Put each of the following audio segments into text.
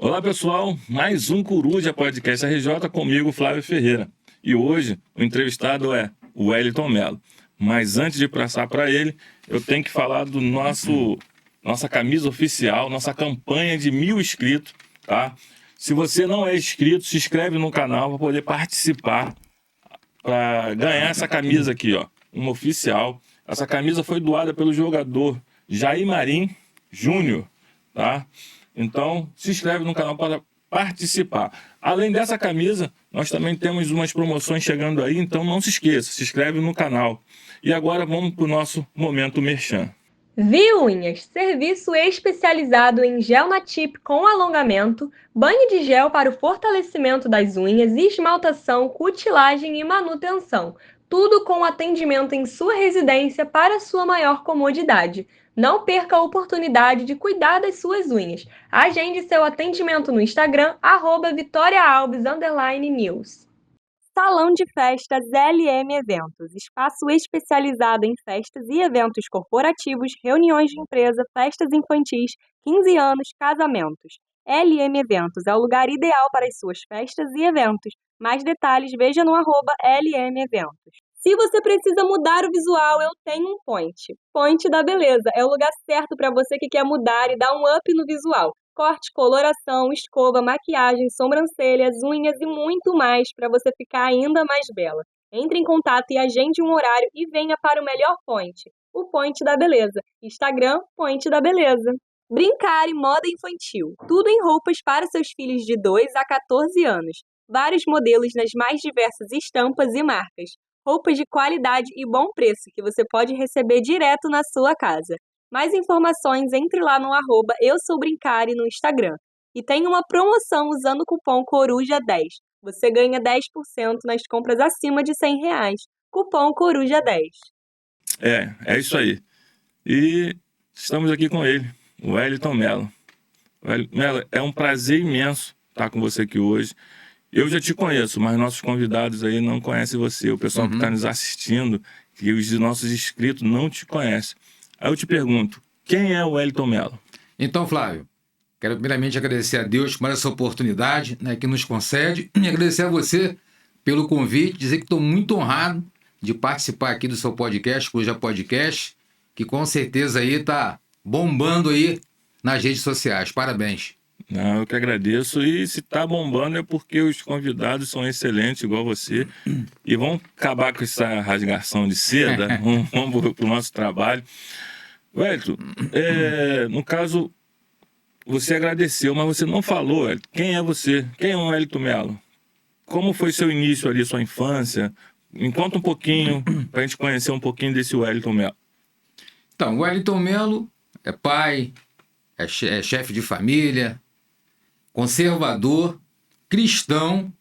Olá pessoal, mais um Coruja Podcast RJ comigo, Flávio Ferreira. E hoje o entrevistado é o Wellington Mello. Mas antes de passar para ele, eu tenho que falar do nossa camisa oficial, nossa campanha de 1.000 inscritos, tá? Se você não é inscrito, se inscreve no canal para poder participar, para ganhar essa camisa aqui, ó, uma oficial. Essa camisa foi doada pelo jogador Jair Marim Júnior, tá? Então, se inscreve no canal para participar. Além dessa camisa, nós também temos umas promoções chegando aí, então não se esqueça, se inscreve no canal. E agora vamos para o nosso Momento Merchan. Vi-Unhas, serviço especializado em gel na tip com alongamento, banho de gel para o fortalecimento das unhas, esmaltação, cutilagem e manutenção. Tudo com atendimento em sua residência para sua maior comodidade. Não perca a oportunidade de cuidar das suas unhas. Agende seu atendimento no Instagram, @VitoriaAlves_News. Salão de Festas LM Eventos, espaço especializado em festas e eventos corporativos, reuniões de empresa, festas infantis, 15 anos, casamentos. LM Eventos é o lugar ideal para as suas festas e eventos. Mais detalhes, veja no @LM Eventos. Se você precisa mudar o visual, eu tenho um Point. Point da Beleza é o lugar certo para você que quer mudar e dar um up no visual. Corte, coloração, escova, maquiagem, sobrancelhas, unhas e muito mais para você ficar ainda mais bela. Entre em contato e agende um horário e venha para o melhor Point, o Point da Beleza. Instagram, Point da Beleza. Brincar e moda infantil. Tudo em roupas para seus filhos de 2 a 14 anos. Vários modelos nas mais diversas estampas e marcas. Roupas de qualidade e bom preço que você pode receber direto na sua casa. Mais informações, entre lá no @EuSouBrincare no Instagram. E tem uma promoção usando o cupom CORUJA10. Você ganha 10% nas compras acima de R$100. Cupom CORUJA10. É isso aí. E estamos aqui com ele, o Wellington Mello. Mello, é um prazer imenso estar com você aqui hoje. Eu já te conheço, mas nossos convidados aí não conhecem você. O pessoal que está nos assistindo, que os nossos inscritos não te conhecem. Aí eu te pergunto, quem é o Wellington Mello? Então, Flávio, quero primeiramente agradecer a Deus por essa oportunidade, né, que nos concede, e agradecer a você pelo convite, dizer que estou muito honrado de participar aqui do seu podcast, Coruja Podcast, que com certeza aí está bombando aí nas redes sociais. Parabéns. Não, eu que agradeço. E se tá bombando é porque os convidados são excelentes, igual você. E vamos acabar com essa rasgação de seda. Vamos para o nosso trabalho. Wellington, no caso, você agradeceu, mas você não falou, Wellington, quem é você? Quem é o Wellington Mello? Como foi seu início ali, sua infância? Me conta um pouquinho, para a gente conhecer um pouquinho desse Wellington Mello. Então, o Wellington Mello é pai, é chefe de família, conservador, cristão,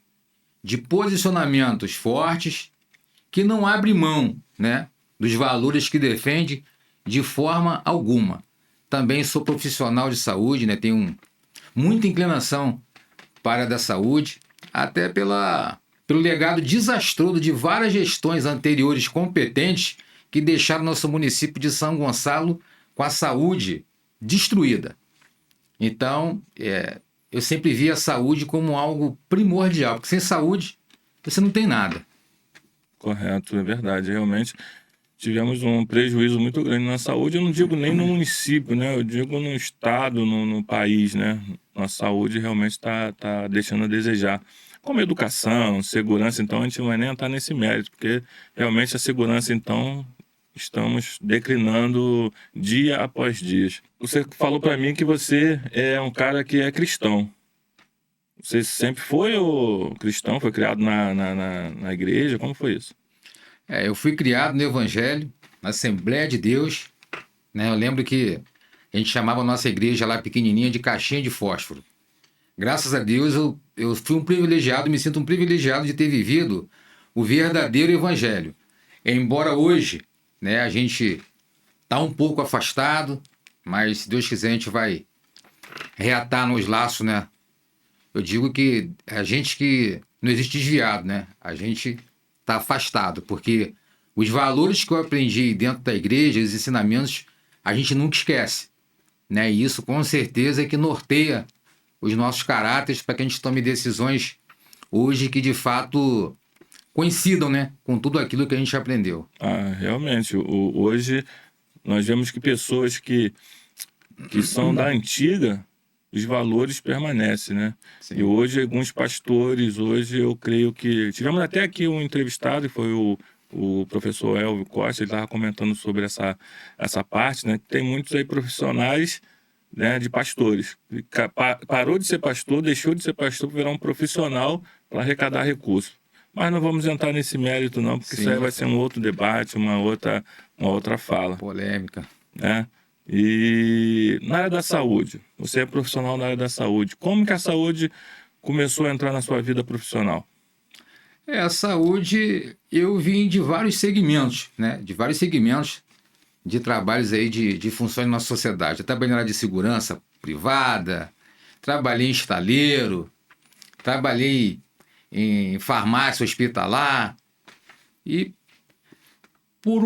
de posicionamentos fortes, que não abre mão, né, dos valores que defende de forma alguma. Também sou profissional de saúde, né, tenho muita inclinação para a área da saúde, até pelo legado desastroso de várias gestões anteriores competentes que deixaram nosso município de São Gonçalo com a saúde destruída. Então, eu sempre vi a saúde como algo primordial, porque sem saúde você não tem nada. Correto, é verdade. Realmente tivemos um prejuízo muito grande na saúde. Eu não digo nem no município, né? Eu digo no estado, no país, né? Nossa saúde realmente está deixando a desejar. Como educação, segurança, então a gente não vai nem entrar nesse mérito, porque realmente a segurança, então, estamos declinando dia após dia. Você falou para mim que você é um cara que é cristão. Você sempre foi cristão? Foi criado na igreja? Como foi isso? Eu fui criado no Evangelho, na Assembleia de Deus, né? Eu lembro que a gente chamava a nossa igreja lá pequenininha de caixinha de fósforo. Graças a Deus eu fui um privilegiado, me sinto um privilegiado de ter vivido o verdadeiro Evangelho. Embora hoje, né, a gente está um pouco afastado, mas se Deus quiser a gente vai reatar nos laços, né? Eu digo que a gente que não existe desviado, né? A gente está afastado, porque os valores que eu aprendi dentro da igreja, os ensinamentos, a gente nunca esquece, né? E isso com certeza é que norteia os nossos caráteres para que a gente tome decisões hoje que de fato coincidam, né, com tudo aquilo que a gente aprendeu. Realmente, hoje nós vemos que pessoas que são da antiga, os valores permanecem, né? Sim. E hoje, alguns pastores, hoje eu creio que... Tivemos até aqui um entrevistado, que foi o professor Elvio Costa, ele estava comentando sobre essa parte, né? Tem muitos aí profissionais, né, de pastores. Parou de ser pastor, deixou de ser pastor para virar um profissional para arrecadar recursos. Mas não vamos entrar nesse mérito não, porque isso aí vai ser um outro debate, uma outra fala. Polêmica. Né? E na área da saúde, você é profissional na área da saúde. Como que a saúde começou a entrar na sua vida profissional? A saúde, eu vim de vários segmentos, né? De vários segmentos de trabalhos aí de funções na sociedade. Eu trabalhei na área de segurança privada, trabalhei em estaleiro, trabalhei em farmácia hospitalar e por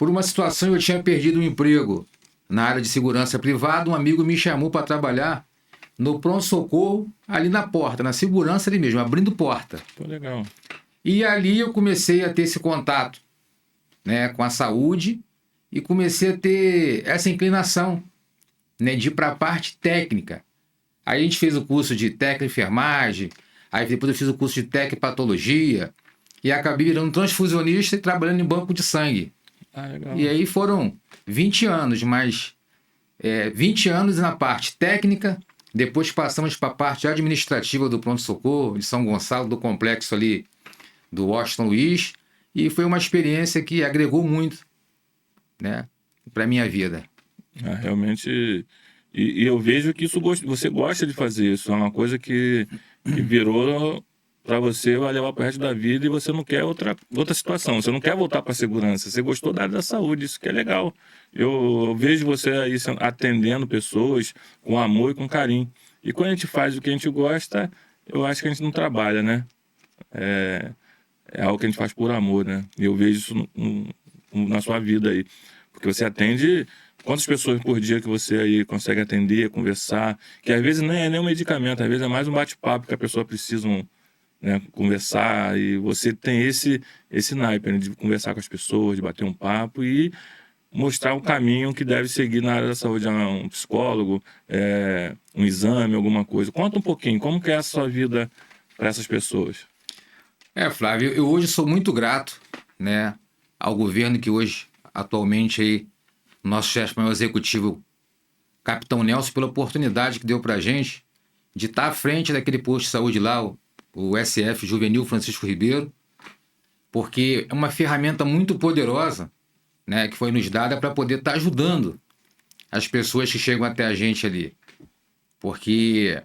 uma situação eu tinha perdido um emprego na área de segurança privada, um amigo me chamou para trabalhar no pronto-socorro ali na porta, na segurança ali mesmo, abrindo porta. Pô, legal. E ali eu comecei a ter esse contato, né, com a saúde e comecei a ter essa inclinação, né, de ir para a parte técnica. Aí a gente fez o curso de técnico de enfermagem, aí depois eu fiz o curso de técnico de patologia e acabei virando transfusionista e trabalhando em banco de sangue. Legal. E aí foram 20 anos, mas 20 anos na parte técnica, depois passamos para a parte administrativa do pronto-socorro de São Gonçalo, do complexo ali do Washington Luiz, e foi uma experiência que agregou muito, né, para a minha vida. Realmente, e eu vejo que você gosta de fazer isso, é uma coisa que virou para você, vai levar para o resto da vida e você não quer outra situação, você não quer voltar para a segurança, você gostou da área da saúde, isso que é legal. Eu vejo você aí atendendo pessoas com amor e com carinho. E quando a gente faz o que a gente gosta, eu acho que a gente não trabalha, né? É algo que a gente faz por amor, né? E eu vejo isso na sua vida aí. Porque você atende... Quantas pessoas por dia que você aí consegue atender, conversar? Que às vezes nem é nem um medicamento, às vezes é mais um bate-papo que a pessoa precisa, né, conversar. E você tem esse naipe, né, de conversar com as pessoas, de bater um papo e mostrar o caminho que deve seguir na área da saúde. Um psicólogo, um exame, alguma coisa. Conta um pouquinho, como que é a sua vida para essas pessoas? Flávio, eu hoje sou muito grato, né, ao governo que hoje, atualmente, aí, nosso chefe maior executivo, Capitão Nelson, pela oportunidade que deu para a gente de estar à frente daquele posto de saúde lá, o SF Juvenil Francisco Ribeiro, porque é uma ferramenta muito poderosa, né, que foi nos dada para poder estar ajudando as pessoas que chegam até a gente ali. Porque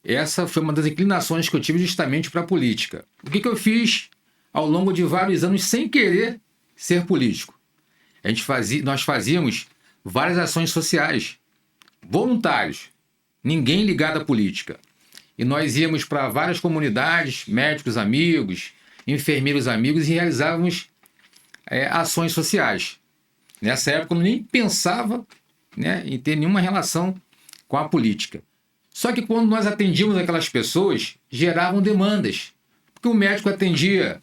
essa foi uma das inclinações que eu tive justamente para a política. O que eu fiz ao longo de vários anos sem querer ser político? Nós fazíamos várias ações sociais, voluntários, ninguém ligado à política. E nós íamos para várias comunidades, médicos amigos, enfermeiros amigos, e realizávamos ações sociais. Nessa época eu nem pensava, né, em ter nenhuma relação com a política. Só que quando nós atendíamos aquelas pessoas, geravam demandas. Porque o médico atendia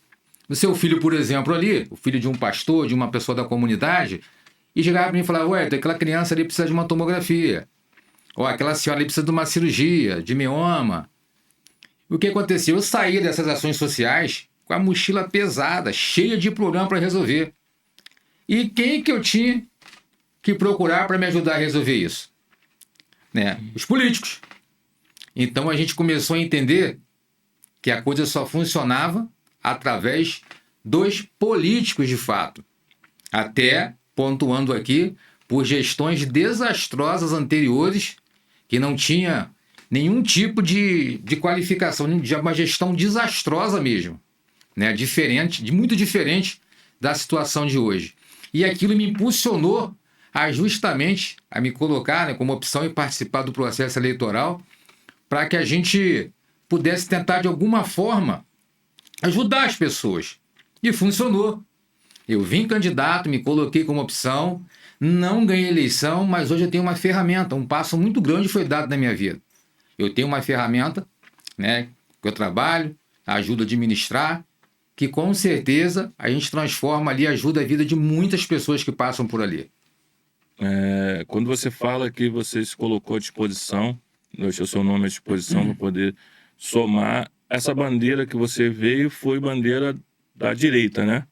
o seu filho, por exemplo, ali, o filho de um pastor, de uma pessoa da comunidade, e chegava para mim e falava: aquela criança ali precisa de uma tomografia. Ou aquela senhora ali precisa de uma cirurgia, de mioma. O que acontecia? Eu saía dessas ações sociais com a mochila pesada, cheia de problema para resolver. E quem que eu tinha que procurar para me ajudar a resolver isso? Né? Os políticos. Então a gente começou a entender que a coisa só funcionava através dos políticos de fato. Até, pontuando aqui, por gestões desastrosas anteriores, que não tinha nenhum tipo de qualificação, uma gestão desastrosa mesmo, né? Muito diferente da situação de hoje. E aquilo me impulsionou justamente a me colocar, né, como opção e participar do processo eleitoral, para que a gente pudesse tentar de alguma forma ajudar as pessoas. E funcionou. Eu vim candidato, me coloquei como opção. não ganhei eleição, mas hoje eu tenho uma ferramenta, um passo muito grande foi dado na minha vida. Eu tenho uma ferramenta, né, que eu trabalho, ajudo a administrar, que com certeza a gente transforma ali, ajuda a vida de muitas pessoas que passam por ali. Quando você fala que você se colocou à disposição, deixou seu nome à disposição para poder somar, essa bandeira que você veio foi bandeira da direita, né?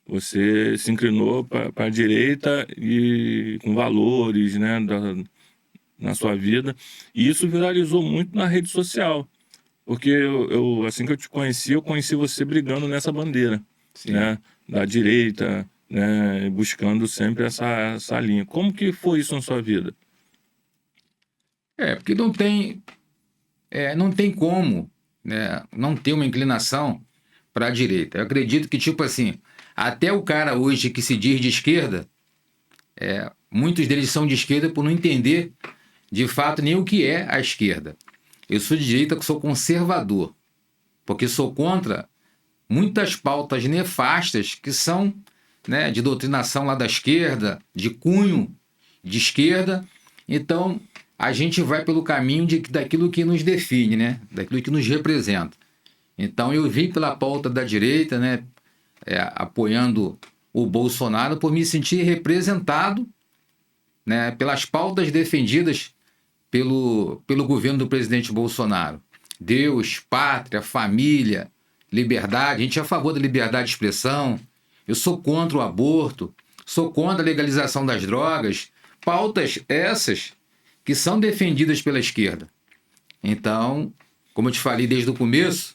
Você se inclinou para a direita e com valores, né, na sua vida. E isso viralizou muito na rede social. Porque assim que eu te conheci, eu conheci você brigando nessa bandeira, Sim. né, da direita, né, buscando sempre essa linha. Como que foi isso na sua vida? Porque não tem como, né, não ter uma inclinação para a direita. Eu acredito que, tipo assim, até o cara hoje que se diz de esquerda, muitos deles são de esquerda por não entender, de fato, nem o que é a esquerda. Eu sou de direita, sou conservador, porque sou contra muitas pautas nefastas que são, né, de doutrinação lá da esquerda, de cunho de esquerda. Então, a gente vai pelo caminho daquilo que nos define, né, daquilo que nos representa. Então, eu vim pela pauta da direita, né, apoiando o Bolsonaro por me sentir representado, né, pelas pautas defendidas pelo governo do presidente Bolsonaro. Deus, pátria, família, liberdade. A gente é a favor da liberdade de expressão. Eu sou contra o aborto, sou contra a legalização das drogas. Pautas essas que são defendidas pela esquerda. Então, como eu te falei desde o começo,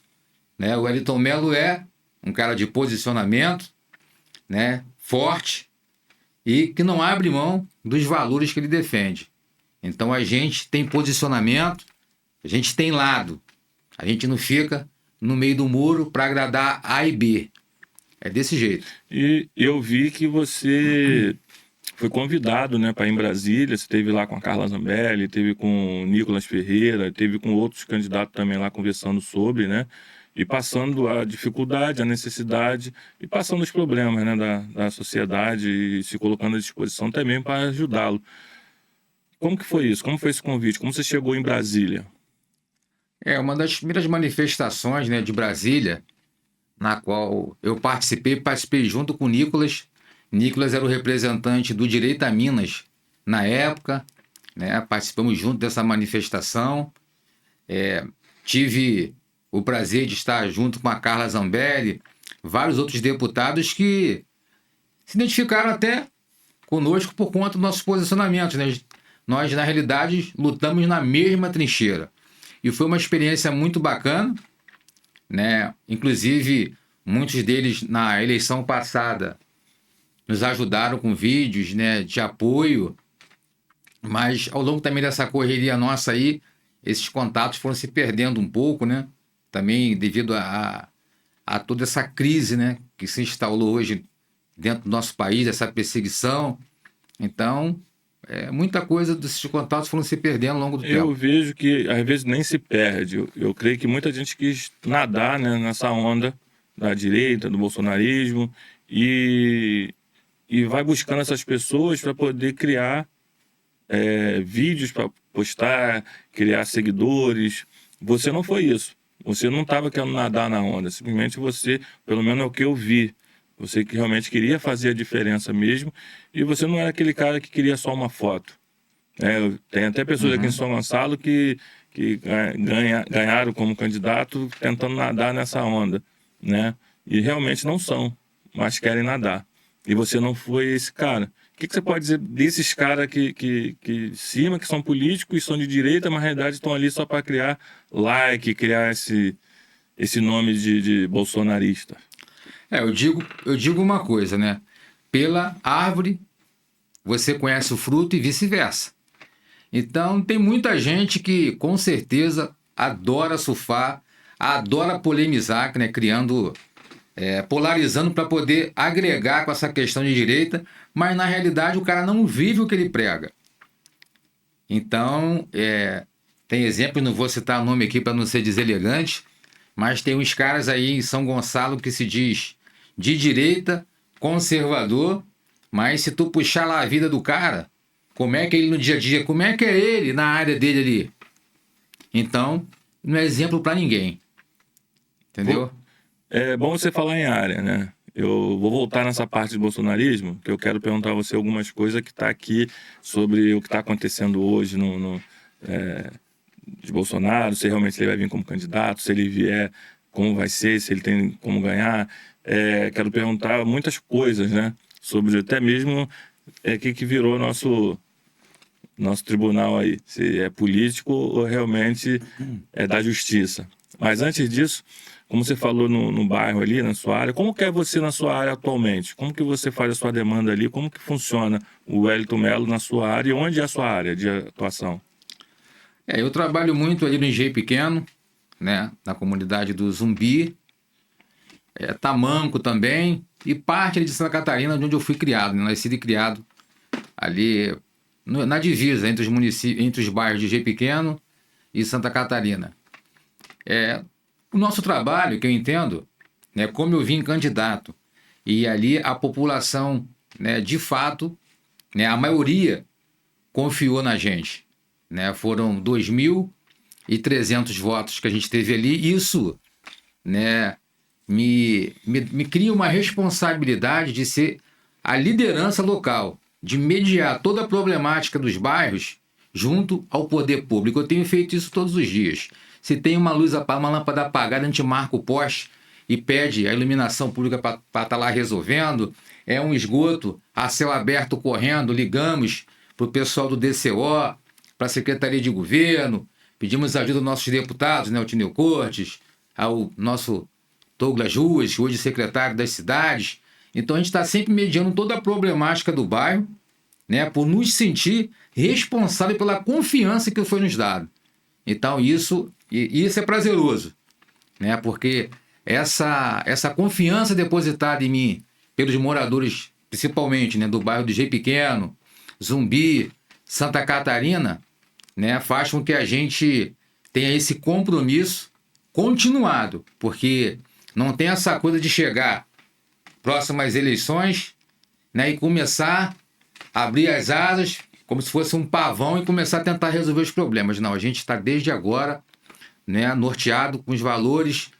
né, o Wellington Mello é um cara de posicionamento, né, forte e que não abre mão dos valores que ele defende. Então a gente tem posicionamento, a gente tem lado. A gente não fica no meio do muro para agradar A e B. É desse jeito. E eu vi que você foi convidado, né, para ir em Brasília. Você esteve lá com a Carla Zambelli, esteve com o Nicolas Ferreira, esteve com outros candidatos também lá conversando sobre, né? E passando a dificuldade, a necessidade e passando os problemas, né, da sociedade e se colocando à disposição também para ajudá-lo. Como que foi isso? Como foi esse convite? Como você chegou em Brasília? Uma das primeiras manifestações, né, de Brasília, na qual eu participei junto com o Nicolas. Nicolas era o representante do Direito a Minas na época, né? Participamos junto dessa manifestação. Tive o prazer de estar junto com a Carla Zambelli, vários outros deputados que se identificaram até conosco por conta dos nossos posicionamentos, né? Nós, na realidade, lutamos na mesma trincheira. E foi uma experiência muito bacana, né? Inclusive, muitos deles, na eleição passada, nos ajudaram com vídeos, né, de apoio. Mas, ao longo também dessa correria nossa aí, esses contatos foram se perdendo um pouco, né? Também devido a toda essa crise, né, que se instalou hoje dentro do nosso país, essa perseguição. Então, muita coisa desses contatos foram se perdendo ao longo do tempo. Eu vejo que às vezes nem se perde. Eu creio que muita gente quis nadar, né, nessa onda da direita, do bolsonarismo, e vai buscando essas pessoas para poder criar vídeos para postar, criar seguidores. Você não foi isso. Você não estava querendo nadar na onda. Simplesmente você, pelo menos é o que eu vi, você que realmente queria fazer a diferença mesmo, e você não era aquele cara que queria só uma foto. Tem até pessoas aqui em São Gonçalo que ganharam como candidato tentando nadar nessa onda, né? E realmente não são, mas querem nadar. E você não foi esse cara. O que você pode dizer desses caras que são políticos, são de direita, mas na realidade estão ali só para criar like, criar esse nome de bolsonarista? Eu digo uma coisa, né? Pela árvore você conhece o fruto e vice-versa. Então tem muita gente que com certeza adora surfar, adora polemizar, né? Polarizando para poder agregar com essa questão de direita, mas na realidade o cara não vive o que ele prega. Então, tem exemplos, não vou citar o nome aqui para não ser deselegante, mas tem uns caras aí em São Gonçalo que se diz de direita, conservador, Mas se tu puxar lá a vida do cara, como é que é ele no dia a dia, como é que é ele na área dele ali? Então, não é exemplo para ninguém. Entendeu? É bom você falar em área, né? Eu vou voltar nessa parte de bolsonarismo, que eu quero perguntar a você algumas coisas que está aqui sobre o que está acontecendo hoje de Bolsonaro, se realmente ele vai vir como candidato, se ele vier, como vai ser, se ele tem como ganhar. Quero perguntar muitas coisas, né? Sobre até mesmo que virou nosso tribunal aí, se é político ou realmente é da justiça. Mas antes disso, como você falou no bairro ali, na sua área, como que é você na sua área atualmente? Como que você faz a sua demanda ali? Como que funciona o Wellington Melo na sua área e onde é a sua área de atuação? Eu trabalho muito ali no Engenho Pequeno, né? Na comunidade do Zumbi, Tamanco também, e parte ali de Santa Catarina, onde eu fui criado, né? Nascido e criado ali na divisa entre os municípios, entre os bairros de Engenho Pequeno e Santa Catarina. O nosso trabalho, que eu entendo, né, como eu vim candidato, e ali a população, né, de fato, né, a maioria confiou na gente. Né, foram 2.300 votos que a gente teve ali. Isso, né, me cria uma responsabilidade de ser a liderança local, de mediar toda a problemática dos bairros junto ao poder público. Eu tenho feito isso todos os dias. Se tem uma lâmpada apagada, a gente marca o poste e pede a iluminação pública para estar lá resolvendo. É um esgoto a céu aberto correndo, ligamos para o pessoal do DCO, para a Secretaria de Governo, pedimos ajuda dos nossos deputados, né, o Tineu Cortes, ao nosso Douglas Ruas, hoje secretário das cidades. Então a gente está sempre mediando toda a problemática do bairro, né, por nos sentir responsável pela confiança que foi nos dada. Então isso é prazeroso, né, porque essa confiança depositada em mim pelos moradores, principalmente, né, do bairro do Engenho Pequeno, Zumbi, Santa Catarina, né, faz com que a gente tenha esse compromisso continuado, porque não tem essa coisa de chegar próximas eleições, né, e começar a abrir as asas como se fosse um pavão e começar a tentar resolver os problemas. Não, a gente está desde agora, né, norteado com os valores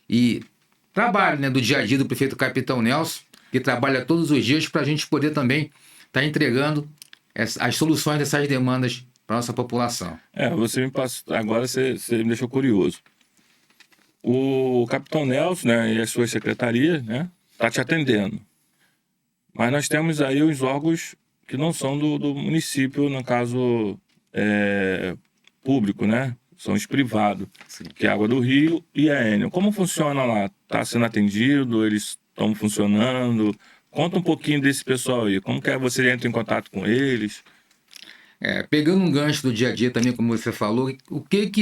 e trabalho, né, do dia a dia do prefeito Capitão Nelson, que trabalha todos os dias para a gente poder também estar entregando as soluções dessas demandas para a nossa população. Agora você me deixou curioso. O Capitão Nelson, né, e as suas secretarias, né, tá te atendendo. Mas nós temos aí os órgãos que não são do município, no caso público, né? São os privados, sim, que é a Água do Rio e a Enel. Como funciona lá? Está sendo atendido? Eles estão funcionando? Conta um pouquinho desse pessoal aí. Como que você entra em contato com eles? Pegando um gancho do dia a dia também, como você falou, o que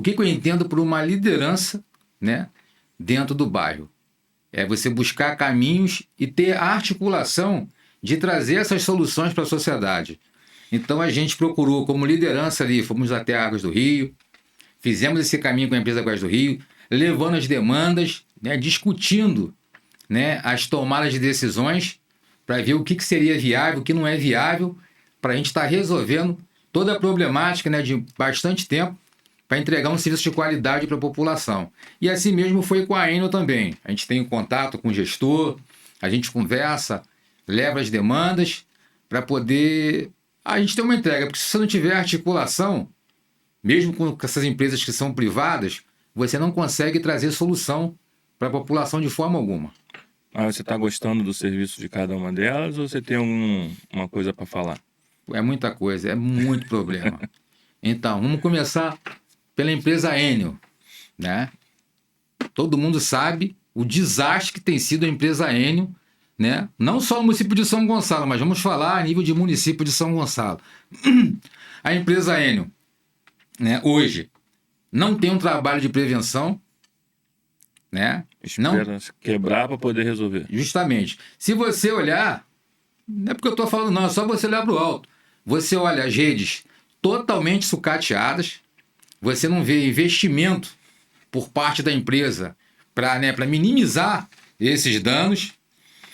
eu entendo por uma liderança, né, dentro do bairro? É você buscar caminhos e ter a articulação de trazer essas soluções para a sociedade. Então a gente procurou, como liderança ali, fomos até Águas do Rio, fizemos esse caminho com a empresa Águas do Rio, levando as demandas, né, discutindo, né, as tomadas de decisões para ver o que seria viável, o que não é viável, para a gente estar resolvendo toda a problemática, né, de bastante tempo, para entregar um serviço de qualidade para a população. E assim mesmo foi com a Enel também. A gente tem um contato com o gestor, a gente conversa, leva as demandas para poder a gente ter uma entrega. Porque se você não tiver articulação, mesmo com essas empresas que são privadas, você não consegue trazer solução para a população de forma alguma. Mas você está gostando do serviço de cada uma delas ou você tem uma coisa para falar? É muita coisa, é muito problema. Então, vamos começar pela empresa Enel, né? Todo mundo sabe o desastre que tem sido a empresa Enel, né? Não só no município de São Gonçalo, mas vamos falar a nível de município de São Gonçalo. A empresa Enel, né, hoje não tem um trabalho de prevenção, né? Espera quebrar para poder resolver. Justamente. Se você olhar, não é porque eu estou falando não, é só você olhar para o alto. Você olha as redes totalmente sucateadas, você não vê investimento por parte da empresa para minimizar esses danos.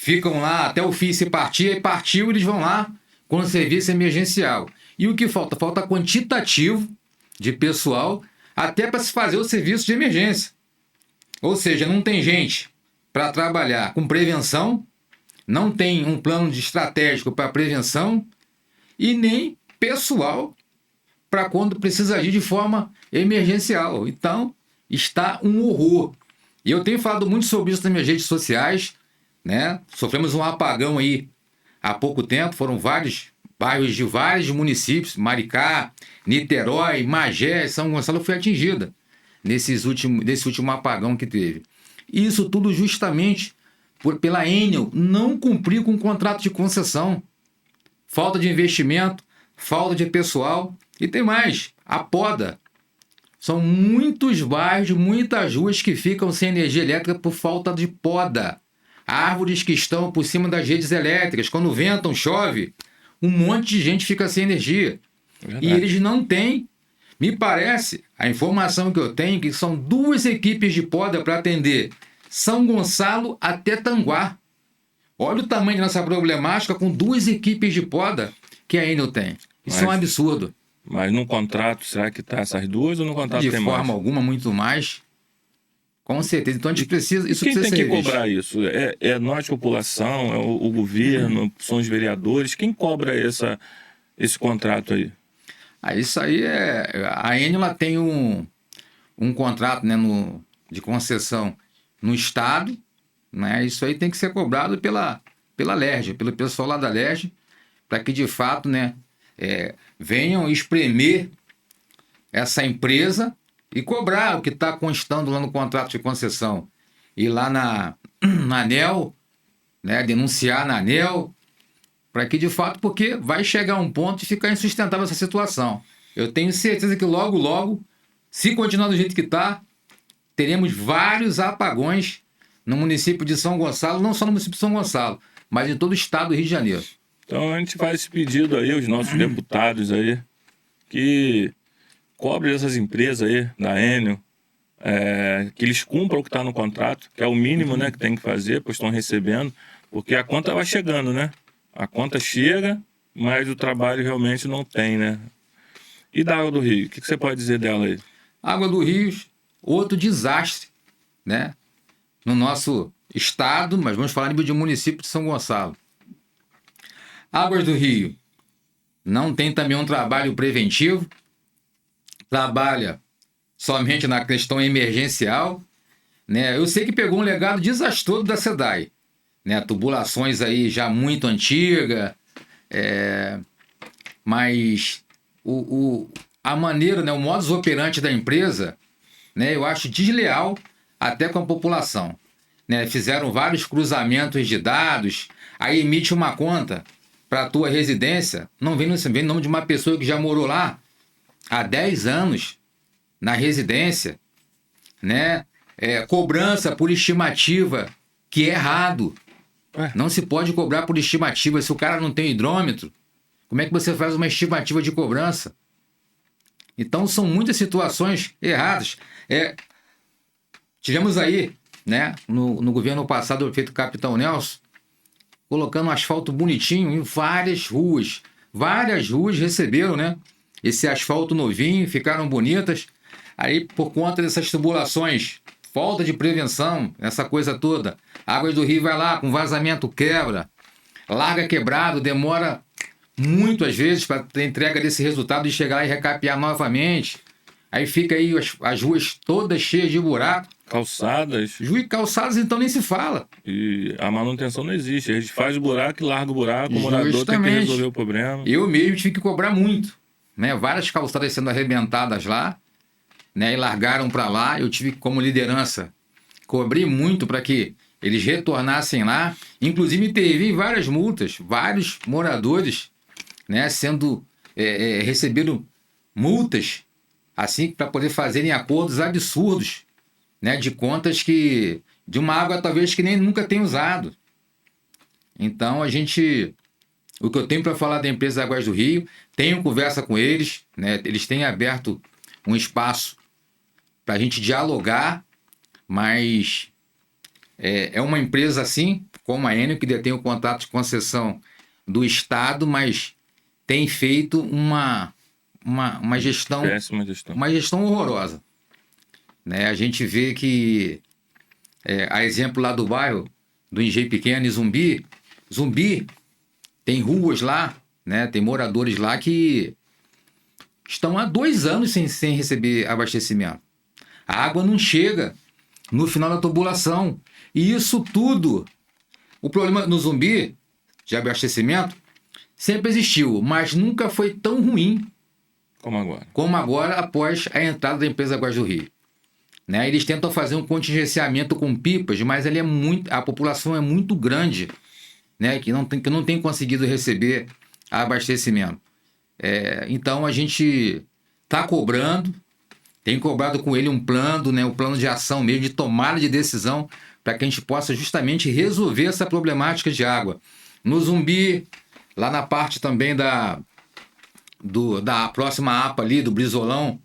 ficam lá até o fim, se partir, aí partiu, eles vão lá com o serviço emergencial. E o que falta? Falta quantitativo de pessoal até para se fazer o serviço de emergência. Ou seja, não tem gente para trabalhar com prevenção, não tem um plano de estratégico para prevenção e nem pessoal para quando precisa agir de forma emergencial. Então, está um horror. E eu tenho falado muito sobre isso nas minhas redes sociais, né? Sofremos um apagão aí há pouco tempo, foram vários bairros de vários municípios, Maricá, Niterói, Magé, São Gonçalo foi atingida desse último apagão que teve. E isso tudo justamente pela Enel não cumprir com o contrato de concessão. Falta de investimento, falta de pessoal e tem mais, a poda. São muitos bairros, muitas ruas que ficam sem energia elétrica por falta de poda. Árvores que estão por cima das redes elétricas. Quando ventam, chove, um monte de gente fica sem energia. E eles não têm, me parece, a informação que eu tenho, que são 2 equipes de poda para atender São Gonçalo até Tanguá. Olha o tamanho da nossa problemática com 2 equipes de poda que a Enel tem. Isso é um absurdo. Mas no contrato, será que está essas 2 ou no contrato tem mais? De forma alguma, muito mais. Com certeza. Então a gente precisa... Isso quem precisa tem ser que revisto. cobrar isso? É nós, população, é o governo, são os vereadores? Quem cobra esse contrato aí? Isso aí a Enel ela tem um contrato, né, de concessão no Estado, né? Isso aí tem que ser cobrado pela LERJ, pelo pessoal lá da LERJ, para que de fato, né, venham espremer essa empresa e cobrar o que está constando lá no contrato de concessão. Ir lá na ANEEL, né, denunciar na ANEEL, para que de fato, porque vai chegar um ponto de ficar insustentável essa situação. Eu tenho certeza que logo, logo, se continuar do jeito que está, teremos vários apagões no município de São Gonçalo, não só no município de São Gonçalo, mas em todo o estado do Rio de Janeiro. Então a gente faz esse pedido aí aos nossos deputados aí, que cobrem essas empresas aí, da Enel, que eles cumpram o que está no contrato, que é o mínimo, né, que tem que fazer, pois estão recebendo, porque a conta vai chegando, né? A conta chega, mas o trabalho realmente não tem, né? E da Água do Rio, o que você pode dizer dela aí? Água do Rio, outro desastre, né? No nosso estado, mas vamos falar a nível de município de São Gonçalo. Águas do Rio não tem também um trabalho preventivo, trabalha somente na questão emergencial, né? Eu sei que pegou um legado desastroso da SEDAI, né? Tubulações aí já muito antigas, mas a maneira, né, o modus operandi da empresa, né, eu acho desleal até com a população, né? Fizeram vários cruzamentos de dados, aí emite uma conta para a tua residência, não vem no nome de uma pessoa que já morou lá há 10 anos na residência, né? Cobrança por estimativa, que é errado. Não se pode cobrar por estimativa. Se o cara não tem hidrômetro, como é que você faz uma estimativa de cobrança? Então, são muitas situações erradas. Tivemos aí, né, no governo passado, o prefeito Capitão Nelson, colocando um asfalto bonitinho em várias ruas. Várias ruas receberam, né, esse asfalto novinho, ficaram bonitas. Aí, por conta dessas tubulações, falta de prevenção, essa coisa toda, Águas do Rio vai lá, com vazamento quebra, larga quebrado, demora muito às vezes para ter entrega desse resultado e chegar lá e recapear novamente. Aí fica aí as ruas todas cheias de buraco. Calçadas. Calçadas, então, nem se fala. E a manutenção não existe. A gente faz o buraco e larga o buraco, o morador tem que Justamente. resolver o problema. Eu mesmo tive que cobrar muito, né? Várias calçadas sendo arrebentadas lá, né? E largaram para lá. Eu tive, como liderança, cobrei muito para que eles retornassem lá. Inclusive, teve várias multas, vários moradores, né, recebendo multas assim para poder fazerem acordos absurdos, né, de contas de uma água talvez que nem nunca tem usado. Então o que eu tenho para falar da empresa Águas do Rio, tenho conversa com eles, né, eles têm aberto um espaço para a gente dialogar, mas é uma empresa assim, como a Enel, que detém o contrato de concessão do Estado, mas tem feito uma gestão, Péssima gestão. uma gestão horrorosa. Né? A gente vê que, a exemplo lá do bairro, do Engenho Pequeno e Zumbi tem ruas lá, né? Tem moradores lá que estão há 2 anos sem receber abastecimento. A água não chega no final da tubulação. E isso tudo, o problema no Zumbi de abastecimento sempre existiu, mas nunca foi tão ruim Como agora. após a entrada da empresa Águas do Rio. Né? Eles tentam fazer um contingenciamento com pipas, mas a população é muito grande, né? que não tem conseguido receber abastecimento. Então a gente está cobrando, tem cobrado com ele um plano, né? Um plano de ação mesmo, de tomada de decisão, para que a gente possa justamente resolver essa problemática de água. No Zumbi, lá na parte também da próxima APA ali, do Brizolão,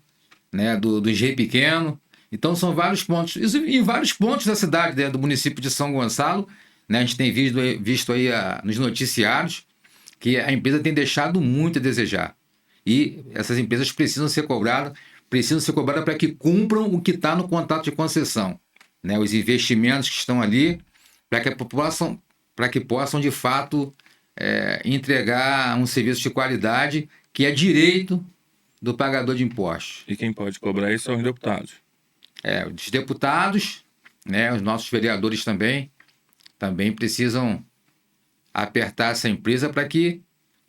né? do Engenho Pequeno. Então são vários pontos, isso em vários pontos da cidade, né? Do município de São Gonçalo, né? A gente tem visto aí nos noticiários que a empresa tem deixado muito a desejar. E essas empresas precisam ser cobradas para que cumpram o que está no contrato de concessão. Né? Os investimentos que estão ali, para que possam, de fato, entregar um serviço de qualidade que é direito do pagador de impostos. E quem pode cobrar isso são os deputados. Os deputados, né? Os nossos vereadores também precisam apertar essa empresa para que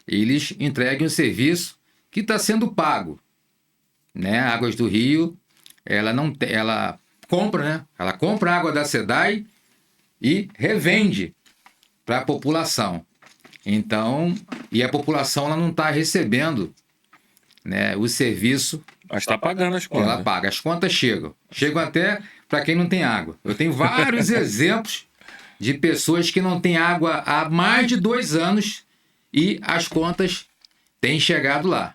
eles entreguem o serviço que está sendo pago. Né? A Águas do Rio, ela compra, né? Ela compra a água da SEDAI e revende para a população. Então, e a população ela não está recebendo, né, o serviço. Mas está pagando as contas. Ela paga, as contas chegam até para quem não tem água. Eu tenho vários exemplos de pessoas que não têm água há mais de 2 anos e as contas têm chegado lá.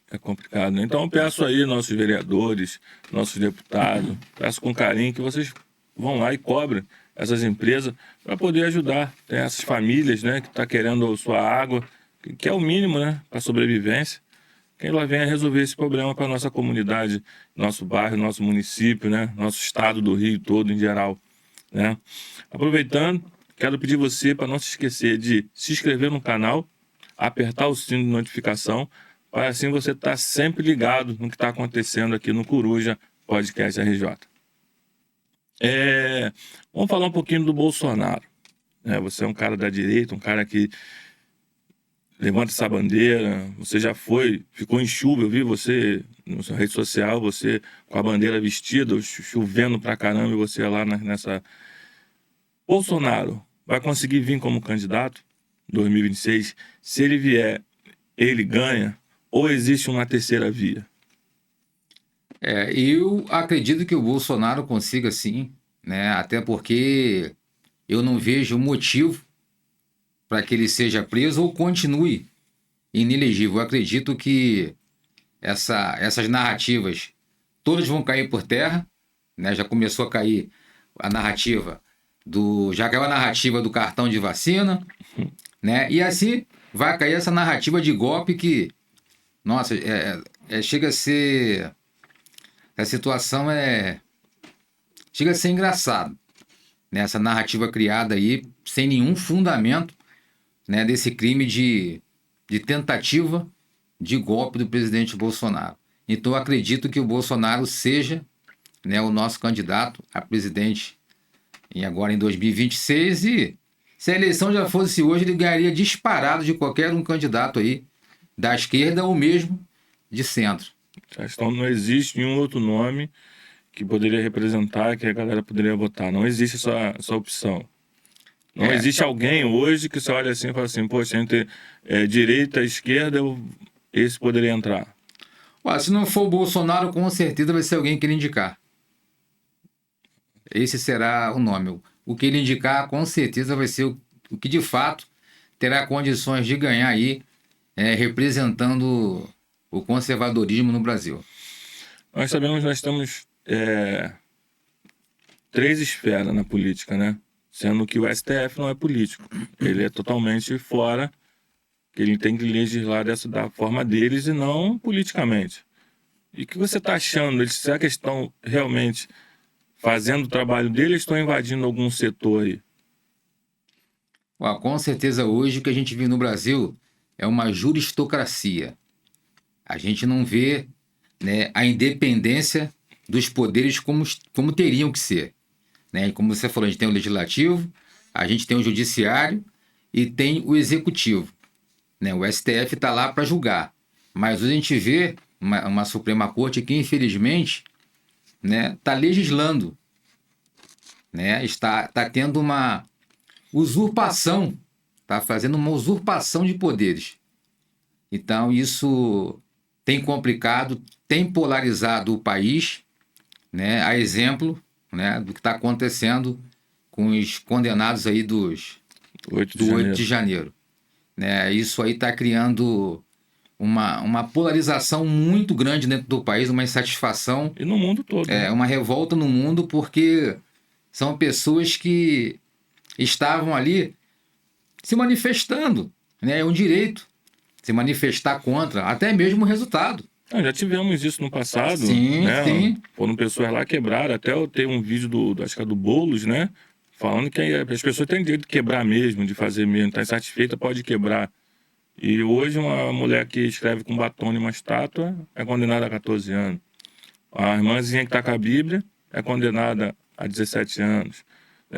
É complicado, né? Então eu peço aí, nossos vereadores, nossos deputados, peço com carinho que vocês vão lá e cobrem essas empresas para poder ajudar, né, essas famílias, né, que estão querendo sua água, que é o mínimo, né, para a sobrevivência. Que ela venha resolver esse problema para a nossa comunidade, nosso bairro, nosso município, né, nosso estado do Rio todo em geral. Né? Aproveitando, quero pedir você para não se esquecer de se inscrever no canal, apertar o sino de notificação, para assim você estar sempre ligado no que está acontecendo aqui no Coruja Podcast RJ. Vamos falar um pouquinho do Bolsonaro. Você é um cara da direita, um cara que levanta essa bandeira. Você já ficou em chuva, eu vi você na sua rede social, você com a bandeira vestida, chovendo pra caramba, e você lá nessa... Bolsonaro vai conseguir vir como candidato em 2026? Se ele vier, ele ganha? Ou existe uma terceira via? Eu acredito que o Bolsonaro consiga sim, né? Até porque eu não vejo motivo para que ele seja preso ou continue inelegível. Eu acredito que essas narrativas todas vão cair por terra, né? Já começou a cair a narrativa já caiu a narrativa do cartão de vacina, né? E assim vai cair essa narrativa de golpe que, nossa, chega a ser... A situação chega a ser engraçado, né? Essa narrativa criada aí sem nenhum fundamento, né, desse crime de tentativa de golpe do presidente Bolsonaro. Então eu acredito que o Bolsonaro seja, né, o nosso candidato a presidente agora em 2026, e se a eleição já fosse hoje, ele ganharia disparado de qualquer um candidato aí da esquerda ou mesmo de centro. Então não existe nenhum outro nome que poderia representar, que a galera poderia votar. Não existe essa opção. Não existe alguém hoje que você olha assim e fala assim, poxa, entre direita e esquerda, esse poderia entrar. Se não for o Bolsonaro, com certeza vai ser alguém que ele indicar. Esse será o nome. O que ele indicar, com certeza vai ser o que de fato terá condições de ganhar aí, representando o conservadorismo no Brasil. Nós sabemos que nós temos 3 esferas na política, né? sendo que o STF não é político. Ele é totalmente fora, ele tem que legislar da forma deles e não politicamente. E o que você está achando? Será que eles estão realmente fazendo o trabalho deles ou estão invadindo algum setor aí? Com certeza hoje o que a gente vive no Brasil é uma juristocracia. A gente não vê, né, a independência dos poderes como teriam que ser. Né? Como você falou, a gente tem o legislativo, a gente tem o judiciário e tem o executivo. Né? O STF está lá para julgar. Mas hoje a gente vê uma Suprema Corte que, infelizmente, né, está legislando. Né? Está tendo uma usurpação, está fazendo uma usurpação de poderes. Então, isso tem complicado, tem polarizado o país, né? A exemplo, né, do que está acontecendo com os condenados aí do 8 de janeiro. Né? Isso aí está criando uma polarização muito grande dentro do país, uma insatisfação. E no mundo todo. Né? Uma revolta no mundo, porque são pessoas que estavam ali se manifestando. Né? É um direito se manifestar contra, até mesmo o resultado. Já tivemos isso no passado. Sim, né? sim. Foram pessoas lá quebraram. Até eu tenho um vídeo acho que é do Boulos, né? Falando que as pessoas têm direito de quebrar mesmo, de fazer mesmo. Está insatisfeita, pode quebrar. E hoje uma mulher que escreve com batom em uma estátua é condenada a 14 anos. A irmãzinha que está com a Bíblia é condenada a 17 anos.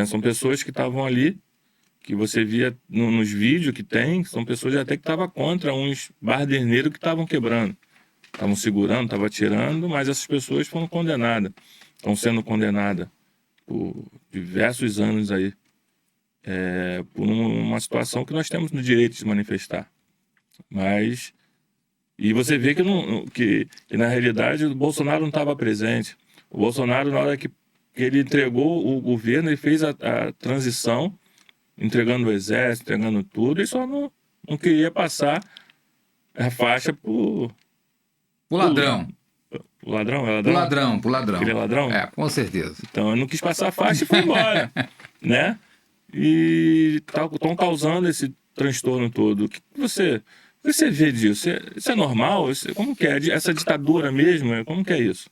São pessoas que estavam ali, que você via nos vídeos que tem, são pessoas até que estavam contra uns barderneiros que estavam quebrando. Estavam segurando, estavam tirando, mas essas pessoas foram condenadas. Estão sendo condenadas por diversos anos aí. Por uma situação que nós temos no direito de manifestar. Mas... E você vê que na realidade o Bolsonaro não estava presente. O Bolsonaro, na hora que ele entregou o governo, ele fez a transição, entregando o exército, entregando tudo, e só não queria passar a faixa pro ladrão. O ladrão? É ladrão? Pro ladrão. Aquele ladrão? Com certeza. Então ele não quis passar a faixa e foi embora. Né? E estão causando esse transtorno todo. O que você vê disso? Isso é normal? Como que é? Essa ditadura mesmo? Como que é isso?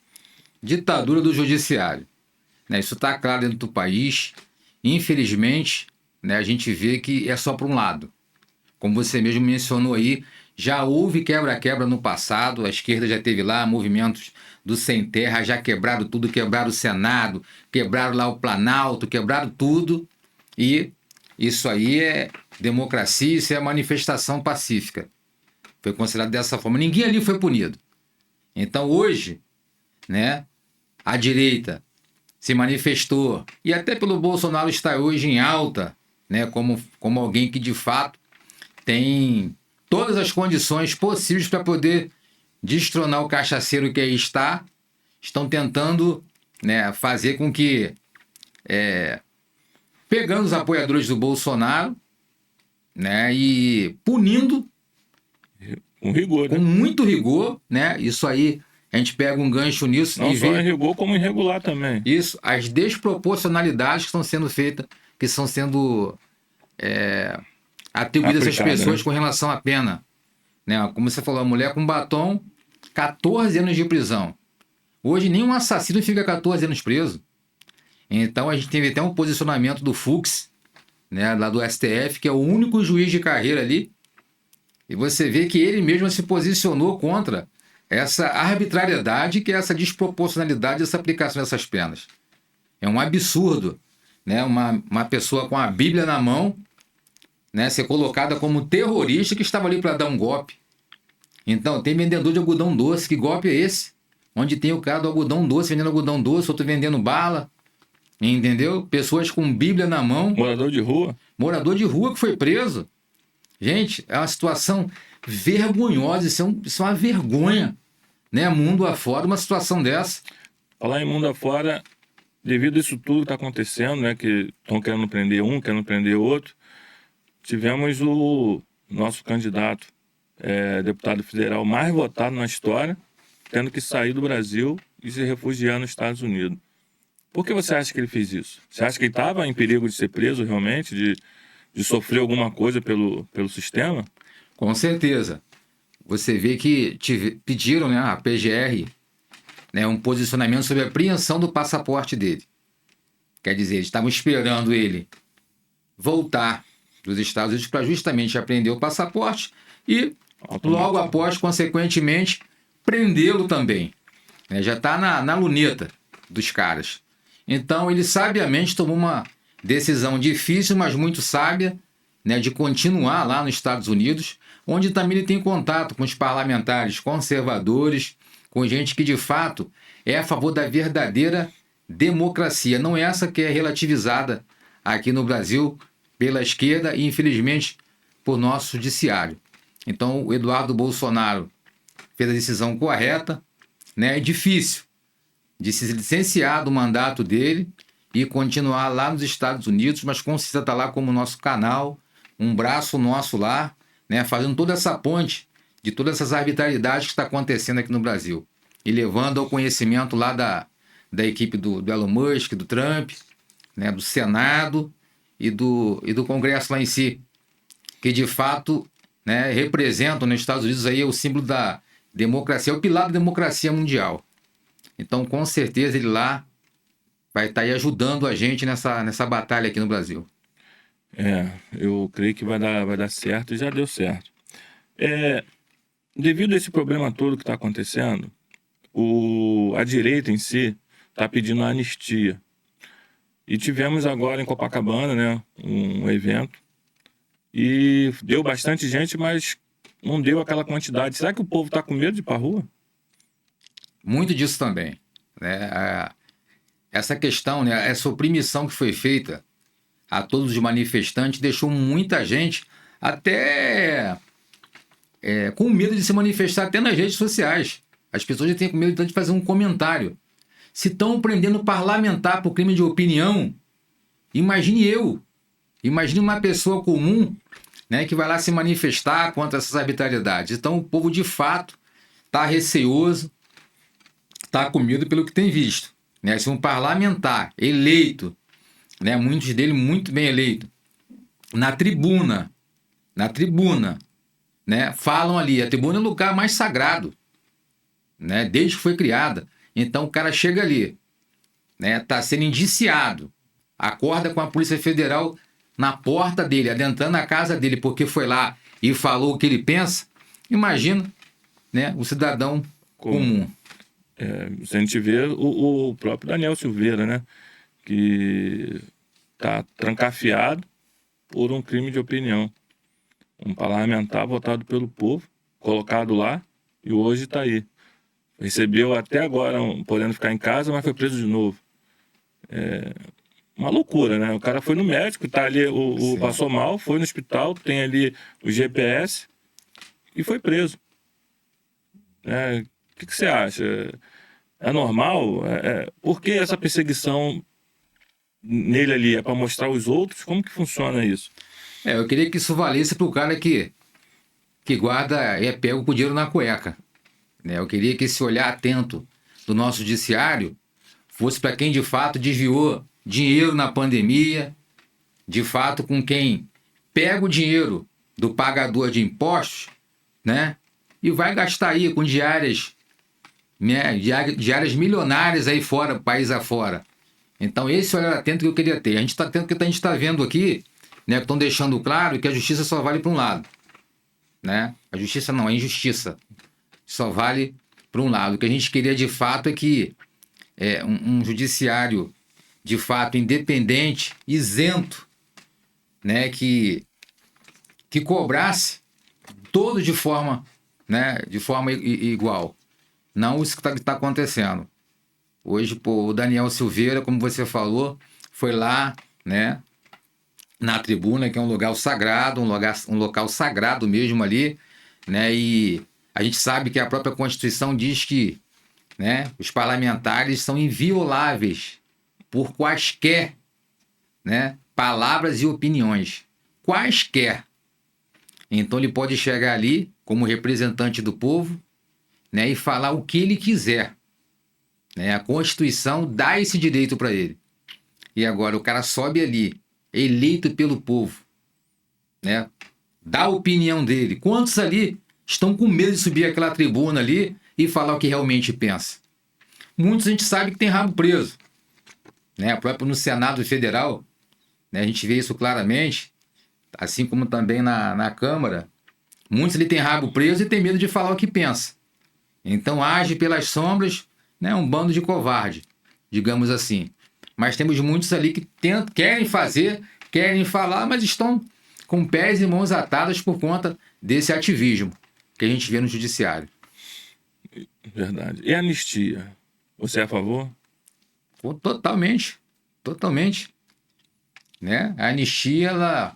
Ditadura do judiciário. Né? Isso está claro dentro do país. Infelizmente, né, a gente vê que é só para um lado. Como você mesmo mencionou aí, já houve quebra-quebra no passado, a esquerda já teve lá movimentos do Sem Terra, já quebraram tudo, quebraram o Senado, quebraram lá o Planalto, quebraram tudo, e isso aí é democracia, isso é manifestação pacífica. Foi considerado dessa forma. Ninguém ali foi punido. Então hoje, né, a direita se manifestou, e até pelo Bolsonaro estar hoje em alta, né, como alguém que de fato tem todas as condições possíveis para poder destronar o cachaceiro que aí estão tentando, né, fazer com que, pegando os apoiadores do Bolsonaro, né, e punindo com rigor, né? Com muito rigor, né? Isso aí, a gente pega um gancho nisso não e só vê... em rigor, como irregular também. Isso, as desproporcionalidades que estão sendo feitas, que estão sendo atribuídas às pessoas, né, com relação à pena. Né? Como você falou, a mulher com batom, 14 anos de prisão. Hoje, nenhum assassino fica 14 anos preso. Então, a gente teve até um posicionamento do Fux, né, lá do STF, que é o único juiz de carreira ali. E você vê que ele mesmo se posicionou contra essa arbitrariedade, que é essa desproporcionalidade dessa aplicação dessas penas. É um absurdo, né, uma pessoa com a Bíblia na mão, né, ser colocada como terrorista que estava ali para dar um golpe. Então, tem vendedor de algodão doce. Que golpe é esse? Onde tem o cara do algodão doce vendendo algodão doce, outro vendendo bala. Entendeu? Pessoas com Bíblia na mão. Morador de rua. Morador de rua que foi preso. Gente, é uma situação vergonhosa. Isso é uma vergonha, né? Mundo afora, uma situação dessa. Falar em mundo afora, devido a isso tudo que está acontecendo, né? Que estão querendo prender um, querendo prender outro. Tivemos o nosso candidato, deputado federal mais votado na história, tendo que sair do Brasil e se refugiar nos Estados Unidos. Por que você acha que ele fez isso? Você acha que ele estava em perigo de ser preso realmente, de sofrer alguma coisa pelo sistema? Com certeza. Você vê que pediram, né, a PGR, né, um posicionamento sobre a apreensão do passaporte dele. Quer dizer, eles estavam esperando ele voltar dos Estados Unidos para justamente apreender o passaporte e, logo após, consequentemente, prendê-lo também. Já está na luneta dos caras. Então, ele sabiamente tomou uma decisão difícil, mas muito sábia, né, de continuar lá nos Estados Unidos, onde também ele tem contato com os parlamentares conservadores, com gente que, de fato, é a favor da verdadeira democracia, não essa que é relativizada aqui no Brasil pela esquerda e, infelizmente, por nosso judiciário. Então, o Eduardo Bolsonaro fez a decisão correta, né? É difícil de se licenciar do mandato dele e continuar lá nos Estados Unidos, mas com certeza está lá como nosso canal, um braço nosso lá, né? Fazendo toda essa ponte de todas essas arbitrariedades que está acontecendo aqui no Brasil e levando ao conhecimento lá da equipe do Elon Musk, do Trump, né? Do Senado e do Congresso lá em si, que de fato, né, representam nos Estados Unidos aí o símbolo da democracia, é o pilar da democracia mundial. Então, com certeza, ele lá vai estar aí ajudando a gente nessa batalha aqui no Brasil. Eu creio que vai dar certo e já deu certo. Devido a esse problema todo que está acontecendo, a direita em si está pedindo anistia. E tivemos agora em Copacabana, né, um evento, e deu bastante gente, mas não deu aquela quantidade. Será que o povo está com medo de ir para a rua? Muito disso também, né? Essa questão, né, essa oprimição que foi feita a todos os manifestantes deixou muita gente até com medo de se manifestar até nas redes sociais. As pessoas já têm com medo de fazer um comentário. Se estão prendendo parlamentar por crime de opinião, imagine uma pessoa comum, né, que vai lá se manifestar contra essas arbitrariedades. Então o povo de fato está receoso, está com medo pelo que tem visto. Né? Se um parlamentar eleito, né, muitos dele muito bem eleito, na tribuna, né, falam ali, a tribuna é o lugar mais sagrado, né, desde que foi criada. Então o cara chega ali, né, tá sendo indiciado, acorda com a Polícia Federal na porta dele, adentrando a casa dele, porque foi lá e falou o que ele pensa. Imagina, né, o cidadão comum. Se a gente vê o próprio Daniel Silveira, né, que está trancafiado por um crime de opinião. Um parlamentar votado pelo povo, colocado lá, e hoje está aí. Recebeu até agora, podendo ficar em casa, mas foi preso de novo. Uma loucura, né? O cara foi no médico, tá ali, passou mal, foi no hospital, tem ali o GPS e foi preso. O que você acha? É normal? Por que essa perseguição nele ali? É para mostrar aos outros? Como que funciona isso? Eu queria que isso valesse para o cara que guarda pego com dinheiro na cueca. Né? Eu queria que esse olhar atento do nosso judiciário fosse para quem de fato desviou dinheiro na pandemia, de fato com quem pega o dinheiro do pagador de impostos, né, e vai gastar aí com diárias, né, diárias milionárias aí fora, país afora. Então esse olhar atento que eu queria ter. A gente está tendo, que a gente está vendo aqui, né, que estão deixando claro que a justiça só vale para um lado, né? A justiça não, a injustiça só vale para um lado. O que a gente queria de fato é que um judiciário de fato independente, isento, né, que cobrasse todo de forma, né, igual. Não isso que está acontecendo. Hoje, o Daniel Silveira, como você falou, foi lá, né, na tribuna, que é um lugar sagrado, um local sagrado mesmo ali, né, e a gente sabe que a própria Constituição diz que, né, os parlamentares são invioláveis por quaisquer, né, palavras e opiniões. Quaisquer. Então ele pode chegar ali como representante do povo, né, e falar o que ele quiser. né? A Constituição dá esse direito para ele. E agora o cara sobe ali, eleito pelo povo, né? Dá a opinião dele. Quantos ali estão com medo de subir aquela tribuna ali e falar o que realmente pensa? Muitos a gente sabe que tem rabo preso, né? Próprio no Senado Federal, né? A gente vê isso claramente, assim como também na Câmara. Muitos ali têm rabo preso e tem medo de falar o que pensa. Então age pelas sombras, né? Um bando de covarde, digamos assim. Mas temos muitos ali que querem fazer, querem falar, mas estão com pés e mãos atadas por conta desse ativismo que a gente vê no judiciário. Verdade. E a anistia? Você é a favor? Pô, totalmente, totalmente. Né? A anistia, ela,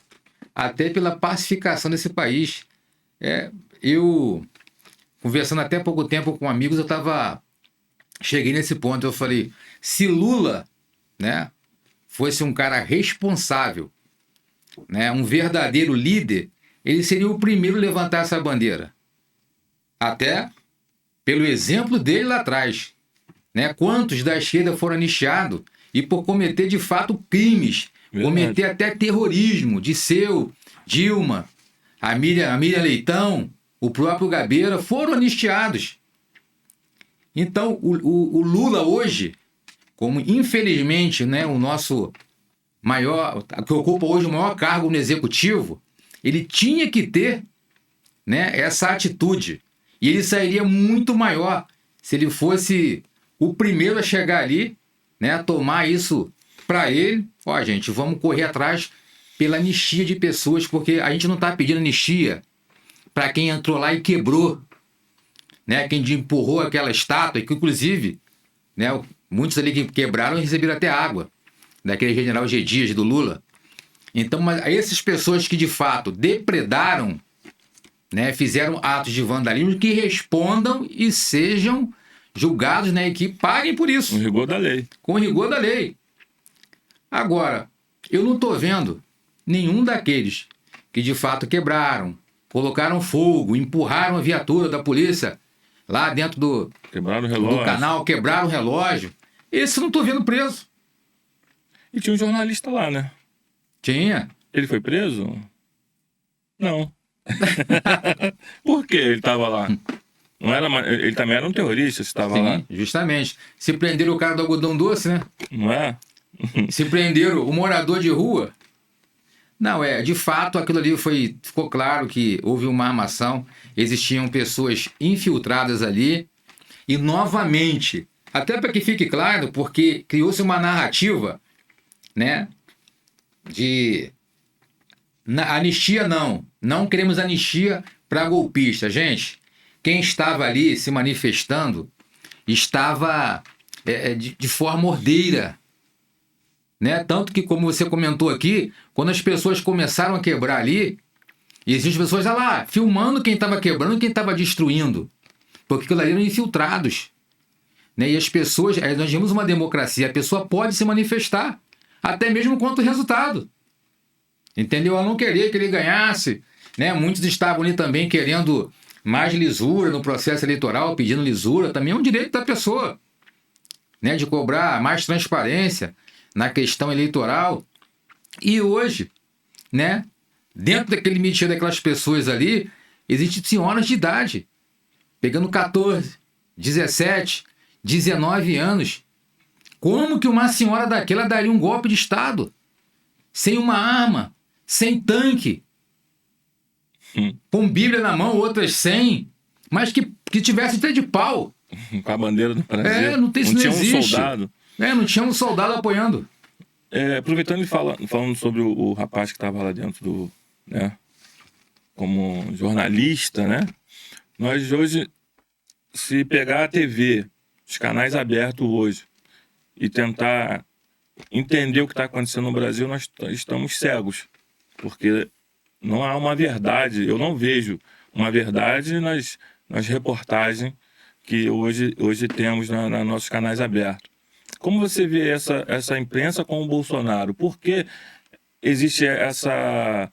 até pela pacificação desse país. Eu, conversando até há pouco tempo com amigos, cheguei nesse ponto, eu falei, se Lula, né, fosse um cara responsável, né, um verdadeiro líder, ele seria o primeiro a levantar essa bandeira. Até pelo exemplo dele lá atrás. Né? Quantos da esquerda foram anistiados e por cometer de fato crimes, cometer até terrorismo, Disseu, Dilma, a Miriam Leitão, o próprio Gabeira, foram anistiados. Então, o Lula hoje, como infelizmente, né, o nosso maior, que ocupa hoje o maior cargo no executivo, ele tinha que ter, né, essa atitude. E ele sairia muito maior se ele fosse o primeiro a chegar ali, né, a tomar isso para ele. Ó, gente, vamos correr atrás pela anistia de pessoas, porque a gente não está pedindo anistia para quem entrou lá e quebrou, né, quem empurrou aquela estátua, que inclusive, né, muitos ali que quebraram receberam até água, daquele general G. Dias do Lula. Então, mas essas pessoas que de fato depredaram, né, fizeram atos de vandalismo, que respondam e sejam julgados, né, e que paguem por isso. Com rigor da lei. Com rigor da lei. Agora, eu não estou vendo nenhum daqueles que de fato quebraram, colocaram fogo, empurraram a viatura da polícia lá dentro do canal, quebraram o relógio. Esse eu não estou vendo preso. E tinha um jornalista lá, né? Tinha. Ele foi preso? Não. Por que ele estava lá? Não era, ele também era um terrorista, se estava lá. Justamente. Se prenderam o cara do algodão doce, né? Não é? Se prenderam o morador de rua. Não, de fato, aquilo ali ficou claro que houve uma armação, existiam pessoas infiltradas ali, e novamente, até para que fique claro, porque criou-se uma narrativa, né, de anistia não queremos anistia para golpista. Gente, quem estava ali se manifestando estava de forma ordeira, né? Tanto que, como você comentou aqui, quando as pessoas começaram a quebrar ali, existem pessoas lá filmando quem estava quebrando e quem estava destruindo, porque aquilo ali eram infiltrados, né? E as pessoas, nós temos uma democracia, a pessoa pode se manifestar, até mesmo contra o resultado, entendeu? Ela não queria que ele ganhasse, né? Muitos estavam ali também querendo mais lisura no processo eleitoral, pedindo lisura, também é um direito da pessoa, né? De cobrar mais transparência na questão eleitoral. E hoje, né, dentro daquele métier daquelas pessoas ali, existem senhoras de idade, pegando 14, 17, 19 anos. Como que uma senhora daquela daria um golpe de Estado? Sem uma arma, sem tanque, com Bíblia na mão, outras sem, mas que tivesse até de pau. Com a bandeira do Brasil. Não tinha um soldado. Não tinha um soldado apoiando. Aproveitando e falando sobre o rapaz que estava lá dentro né, como jornalista, né? Nós hoje, se pegar a TV, os canais abertos hoje, e tentar entender o que está acontecendo no Brasil, nós estamos cegos, porque não há uma verdade, eu não vejo uma verdade nas reportagens que hoje temos nos nossos canais abertos. Como você vê essa imprensa com o Bolsonaro? Por que existe essa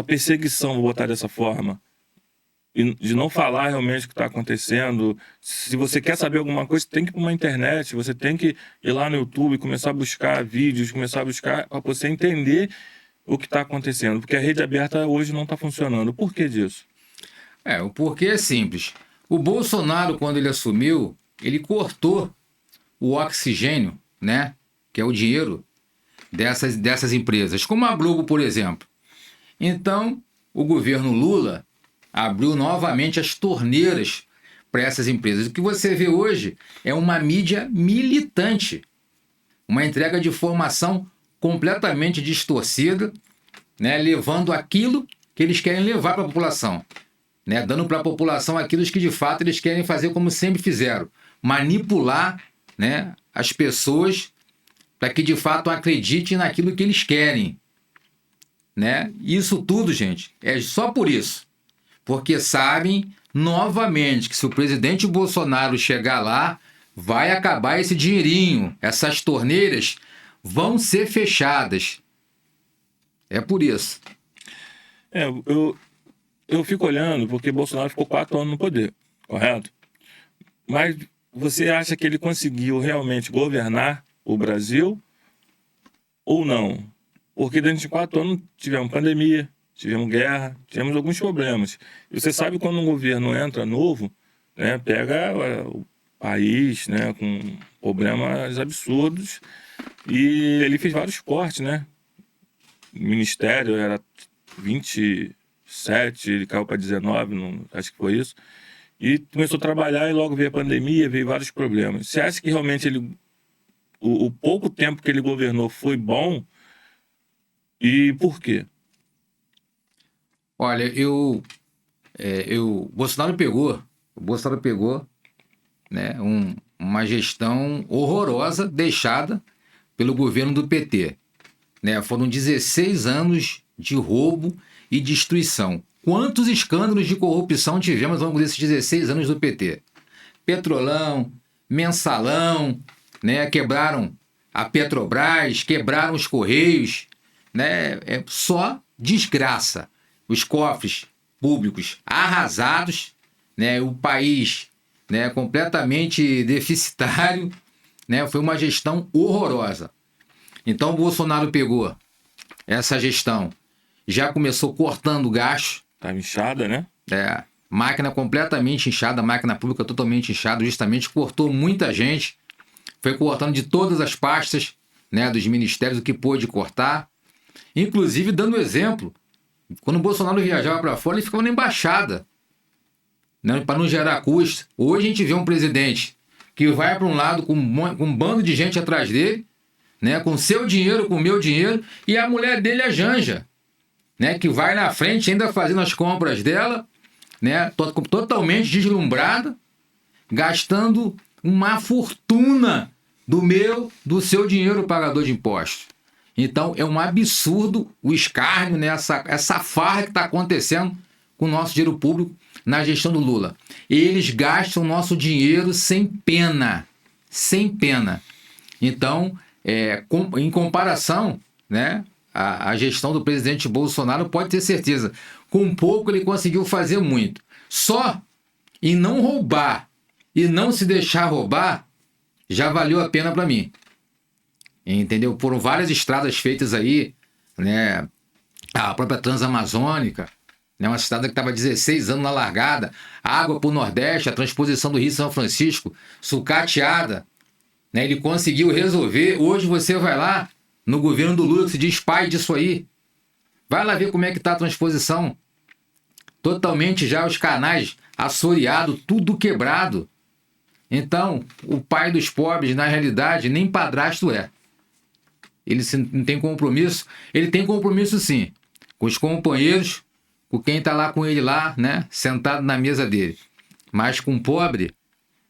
perseguição, vou botar dessa forma, e de não falar realmente o que está acontecendo. Se você quer saber alguma coisa, tem que ir para uma internet, você tem que ir lá no YouTube, começar a buscar vídeos, começar a buscar para você entender o que está acontecendo, porque a rede aberta hoje não está funcionando. Por que disso? O porquê é simples. O Bolsonaro, quando ele assumiu, ele cortou o oxigênio, né, que é o dinheiro dessas empresas, como a Globo, por exemplo. Então, o governo Lula abriu novamente as torneiras para essas empresas. O que você vê hoje é uma mídia militante, uma entrega de informação completamente distorcida, né, levando aquilo que eles querem levar para a população, né, dando para a população aquilo que de fato eles querem fazer como sempre fizeram, manipular, né, as pessoas para que de fato acreditem naquilo que eles querem, né? Isso tudo, gente, é só por isso, porque sabem novamente que se o presidente Bolsonaro chegar lá, vai acabar esse dinheirinho, essas torneiras vão ser fechadas. É por isso. Eu fico olhando porque Bolsonaro ficou 4 anos no poder, correto? Mas você acha que ele conseguiu realmente governar o Brasil ou não? Porque dentro de 4 anos tivemos pandemia, tivemos guerra, tivemos alguns problemas. E você sabe quando um governo entra novo, né, pega o país, né, com problemas absurdos, e ele fez vários cortes, né? O ministério era 27, ele caiu para 19, não, acho que foi isso. E começou a trabalhar e logo veio a pandemia, veio vários problemas. Você acha que realmente o pouco tempo que ele governou foi bom? E por quê? Olha, o Bolsonaro pegou, né, uma gestão horrorosa deixada pelo governo do PT. Né? Foram 16 anos de roubo e destruição. Quantos escândalos de corrupção tivemos ao longo desses 16 anos do PT? Petrolão, Mensalão, né? Quebraram a Petrobras, quebraram os Correios, né? É só desgraça. Os cofres públicos arrasados, né? O país, né, completamente deficitário, né? Foi uma gestão horrorosa. Então o Bolsonaro pegou essa gestão, já começou cortando gastos. Tá inchada, né? Máquina completamente inchada, máquina pública totalmente inchada, justamente cortou muita gente, foi cortando de todas as pastas, né, dos ministérios, o que pôde cortar. Inclusive dando exemplo, quando o Bolsonaro viajava para fora, ele ficava na embaixada, né, para não gerar custo. Hoje a gente vê um presidente que vai para um lado com um bando de gente atrás dele, né, com seu dinheiro, com meu dinheiro, e a mulher dele, a Janja, né, que vai na frente ainda fazendo as compras dela, né, totalmente deslumbrada, gastando uma fortuna do seu dinheiro pagador de impostos. Então é um absurdo o escárnio, né, essa farra que está acontecendo com o nosso dinheiro público na gestão do Lula. Eles gastam nosso dinheiro sem pena. Sem pena. Então, em comparação, né, a gestão do presidente Bolsonaro, pode ter certeza, com pouco ele conseguiu fazer muito. Só em não roubar e não se deixar roubar, já valeu a pena para mim. Entendeu? Foram várias estradas feitas aí, né, a própria Transamazônica, né, uma estrada que estava 16 anos na largada, água para o Nordeste, a transposição do Rio São Francisco, sucateada, né, ele conseguiu resolver. Hoje você vai lá no governo do Lula, que se diz pai disso aí, vai lá ver como é que está a transposição. Totalmente já os canais assoreados, tudo quebrado. Então, o pai dos pobres, na realidade, nem padrasto é. Ele não tem compromisso. Ele tem compromisso, sim, com os companheiros, com quem está lá com ele lá, né, sentado na mesa dele. Mas com o pobre,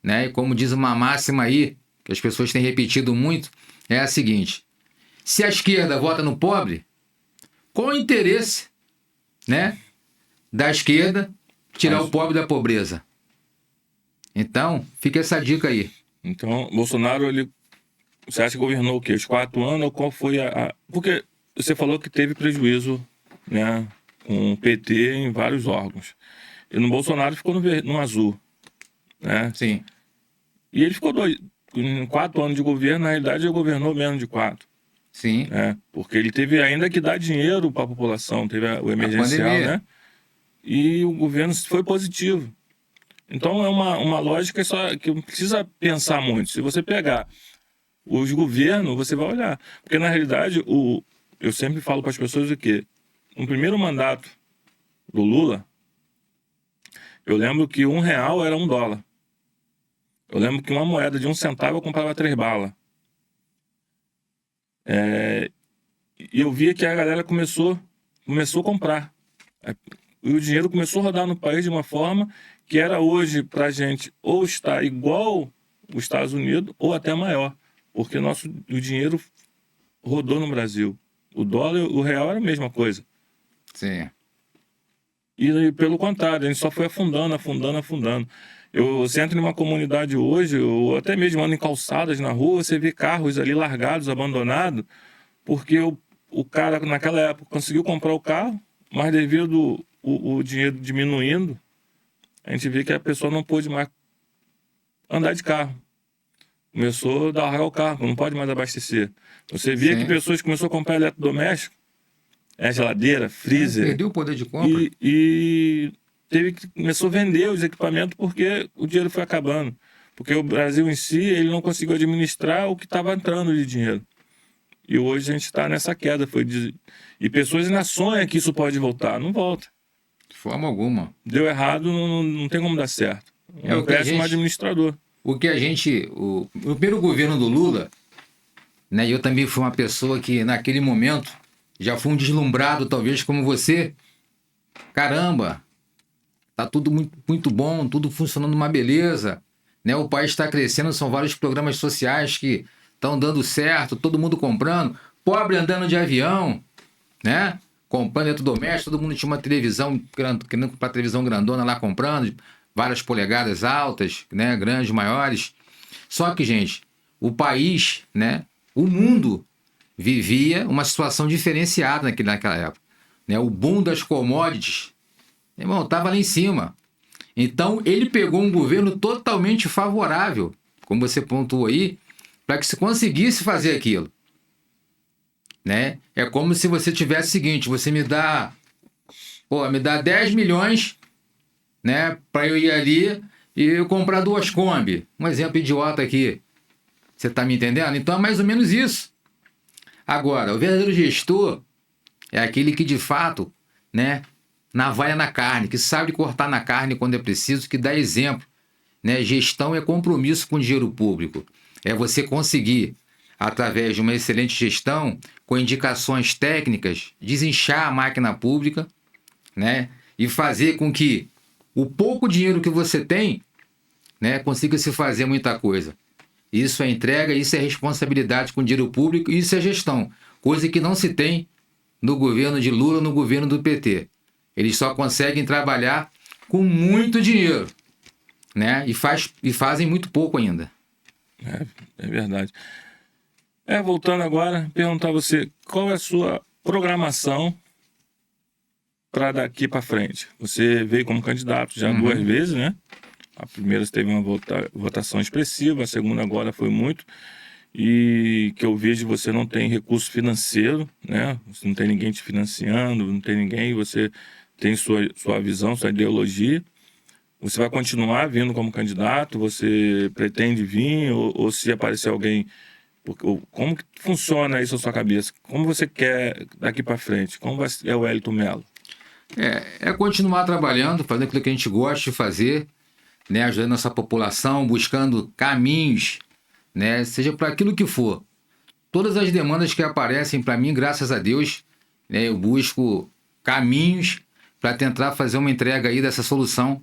né, e como diz uma máxima aí, que as pessoas têm repetido muito, é a seguinte: se a esquerda vota no pobre, qual o interesse, né, da esquerda tirar o pobre da pobreza? Então, fica essa dica aí. Então, Bolsonaro, você acha que governou o quê? Os 4 anos? Ou qual foi Porque você falou que teve prejuízo, né, com o PT em vários órgãos. E no Bolsonaro ficou no azul, né? Sim. E ele ficou em 4 anos de governo, na realidade ele governou menos de 4. Sim. Né? Porque ele teve ainda que dar dinheiro para a população, teve o emergencial, pandemia. né? E o governo foi positivo. Então é uma lógica só que não precisa pensar muito. Se você pegar os governos, você vai olhar. Porque na realidade, eu sempre falo para as pessoas o quê? No primeiro mandato do Lula, eu lembro que R$1 era $1. Eu lembro que uma moeda de 1 centavo eu comprava 3 balas. E eu via que a galera começou a comprar. E o dinheiro começou a rodar no país de uma forma que era hoje para a gente ou estar igual os Estados Unidos ou até maior. Porque o dinheiro rodou no Brasil. O dólar e o real era a mesma coisa. Sim. E pelo contrário, a gente só foi afundando. Você entra numa comunidade hoje, ou até mesmo anda em calçadas na rua, você vê carros ali largados, abandonados, porque o cara naquela época conseguiu comprar o carro, mas devido o dinheiro diminuindo, a gente vê que a pessoa não pôde mais andar de carro. Começou a largar o carro, não pode mais abastecer. Você via que pessoas começaram a comprar eletrodoméstico, geladeira, freezer. Perdeu o poder de compra. E começou a vender os equipamentos porque o dinheiro foi acabando. Porque o Brasil em si, ele não conseguiu administrar o que estava entrando de dinheiro. E hoje a gente está nessa queda. E pessoas ainda sonham que isso pode voltar. Não volta. De forma alguma. Deu errado, não tem como dar certo. É um péssimo administrador. O primeiro governo do Lula, né, eu também fui uma pessoa que naquele momento já fui um deslumbrado, talvez como você. Caramba, tá tudo muito, muito bom, tudo funcionando uma beleza, né? O país está crescendo, são vários programas sociais que estão dando certo, todo mundo comprando, pobre andando de avião, né? Comprando eletrodoméstico, todo mundo tinha uma televisão, querendo comprar televisão grandona lá comprando, várias polegadas altas, né? Grandes, maiores. Só que, gente, o país, né? O mundo vivia uma situação diferenciada naquela época, né? O boom das commodities, irmão, estava lá em cima. Então, ele pegou um governo totalmente favorável, como você pontuou aí, para que se conseguisse fazer aquilo. Né? É como se você tivesse o seguinte, você me dá 10 milhões, né, para eu ir ali e eu comprar 2 Kombi. Um exemplo idiota aqui. Você está me entendendo? Então é mais ou menos isso. Agora, o verdadeiro gestor é aquele que de fato, né, navalha na carne, que sabe cortar na carne quando é preciso, que dá exemplo. Né? Gestão é compromisso com o dinheiro público. É você conseguir, através de uma excelente gestão, com indicações técnicas, desinchar a máquina pública, né? E fazer com que o pouco dinheiro que você tem, né, consiga se fazer muita coisa. Isso é entrega, isso é responsabilidade com o dinheiro público, isso é gestão. Coisa que não se tem no governo de Lula, no governo do PT. Eles só conseguem trabalhar com muito dinheiro, né? E fazem muito pouco ainda. É verdade. Voltando agora, perguntar a você, qual é a sua programação para daqui para frente? Você veio como candidato já 2 vezes, né? A primeira você teve uma votação expressiva, a segunda agora foi muito. E que eu vejo, você não tem recurso financeiro, né? Você não tem ninguém te financiando, não tem ninguém, você tem sua visão, sua ideologia. Você vai continuar vindo como candidato? Você pretende vir? Ou se aparecer alguém... Como que funciona isso na sua cabeça? Como você quer daqui para frente? Como é o Wellington Mello? É continuar trabalhando, fazendo aquilo que a gente gosta de fazer, né? Ajudando a nossa população, buscando caminhos, né? Seja para aquilo que for. Todas as demandas que aparecem para mim, graças a Deus, né? Eu busco caminhos para tentar fazer uma entrega aí dessa solução,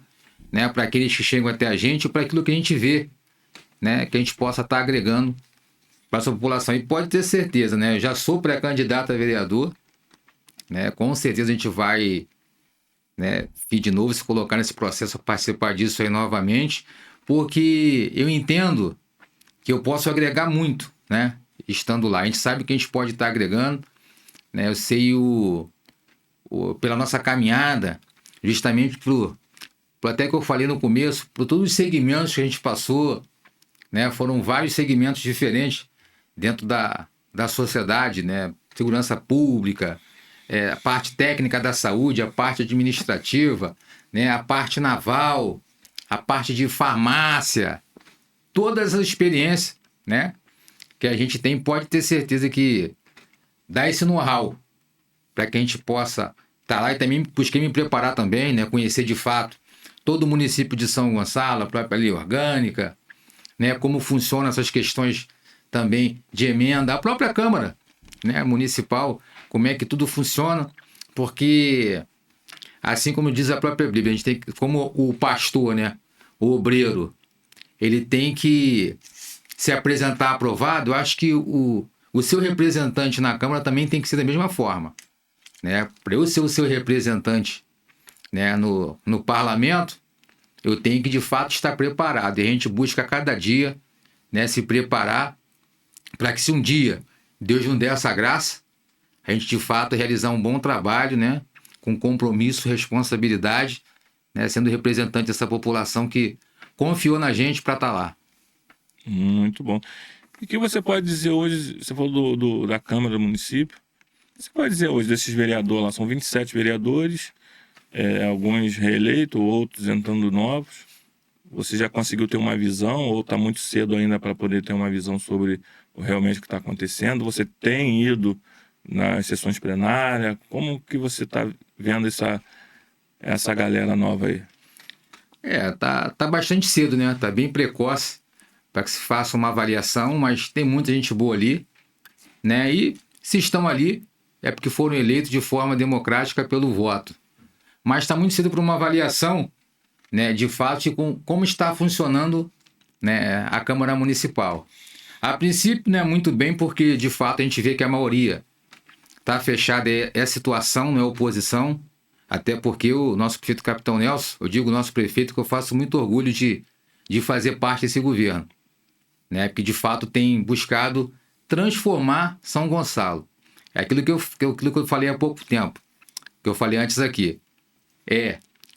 né? Para aqueles que chegam até a gente, ou para aquilo que a gente vê, né? Que a gente possa estar agregando para essa população. E pode ter certeza, né? Eu já sou pré-candidato a vereador, né? Com certeza a gente vai, né, de novo se colocar nesse processo, participar disso aí novamente, porque eu entendo que eu posso agregar muito, né? Estando lá. A gente sabe que a gente pode estar agregando, né? Eu sei pela nossa caminhada, justamente até que eu falei no começo, por todos os segmentos que a gente passou, né? Foram vários segmentos diferentes dentro da sociedade, né? Segurança pública, a parte técnica da saúde, a parte administrativa, né? A parte naval, a parte de farmácia, todas as experiências, né? Que a gente tem, pode ter certeza que dá esse know-how para que a gente possa estar lá, e também busquei me preparar também, né? Conhecer de fato todo o município de São Gonçalo, a própria lei orgânica, né? Como funcionam essas questões também de emenda, a própria Câmara, né? Municipal, como é que tudo funciona, porque assim como diz a própria Bíblia, a gente tem que, como o pastor, né? O obreiro, ele tem que se apresentar aprovado. Eu acho que o seu representante na Câmara também tem que ser da mesma forma, né? Para eu ser o seu representante, né, no parlamento, eu tenho que de fato estar preparado. E a gente busca a cada dia, né, se preparar para que, se um dia Deus nos der essa graça, a gente de fato realizar um bom trabalho, né, com compromisso, responsabilidade, né, sendo representante dessa população que confiou na gente para estar lá. Muito bom. E o que você pode dizer hoje? Você falou da Câmara do município. O que você pode dizer hoje desses vereadores lá? São 27 vereadores, alguns reeleitos, outros entrando novos. Você já conseguiu ter uma visão ou está muito cedo ainda para poder ter uma visão sobre realmente o que está acontecendo? Você tem ido nas sessões plenárias? Como que você está vendo essa galera nova aí? Tá bastante cedo, né? Tá bem precoce para que se faça uma avaliação, mas tem muita gente boa ali, né? E se estão ali, é porque foram eleitos de forma democrática pelo voto. Mas está muito cedo para uma avaliação, né, de fato, de como está funcionando, né, a Câmara Municipal. A princípio, né, muito bem, porque de fato a gente vê que a maioria está fechada, é a situação, não é oposição, até porque o nosso prefeito Capitão Nelson, eu digo nosso prefeito, que eu faço muito orgulho de fazer parte desse governo, né, porque de fato tem buscado transformar São Gonçalo. É aquilo que eu falei há pouco tempo, que eu falei antes aqui.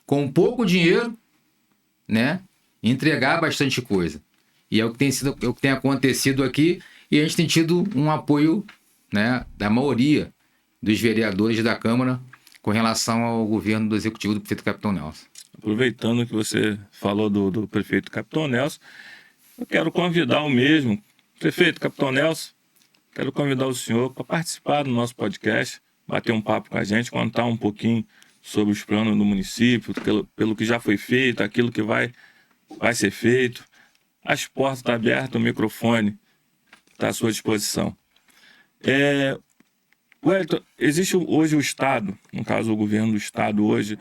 Com pouco dinheiro, né, entregar bastante coisa. E é o que tem acontecido aqui, e a gente tem tido um apoio, né, da maioria dos vereadores da Câmara com relação ao governo do Executivo do prefeito Capitão Nelson. Aproveitando que você falou do prefeito Capitão Nelson, eu quero convidar o mesmo, prefeito Capitão Nelson, quero convidar o senhor para participar do nosso podcast, bater um papo com a gente, contar um pouquinho sobre os planos do município, pelo que já foi feito, aquilo que vai ser feito. As portas estão abertas, o microfone está à sua disposição. Wellington, existe hoje o Estado, no caso o governo do Estado hoje,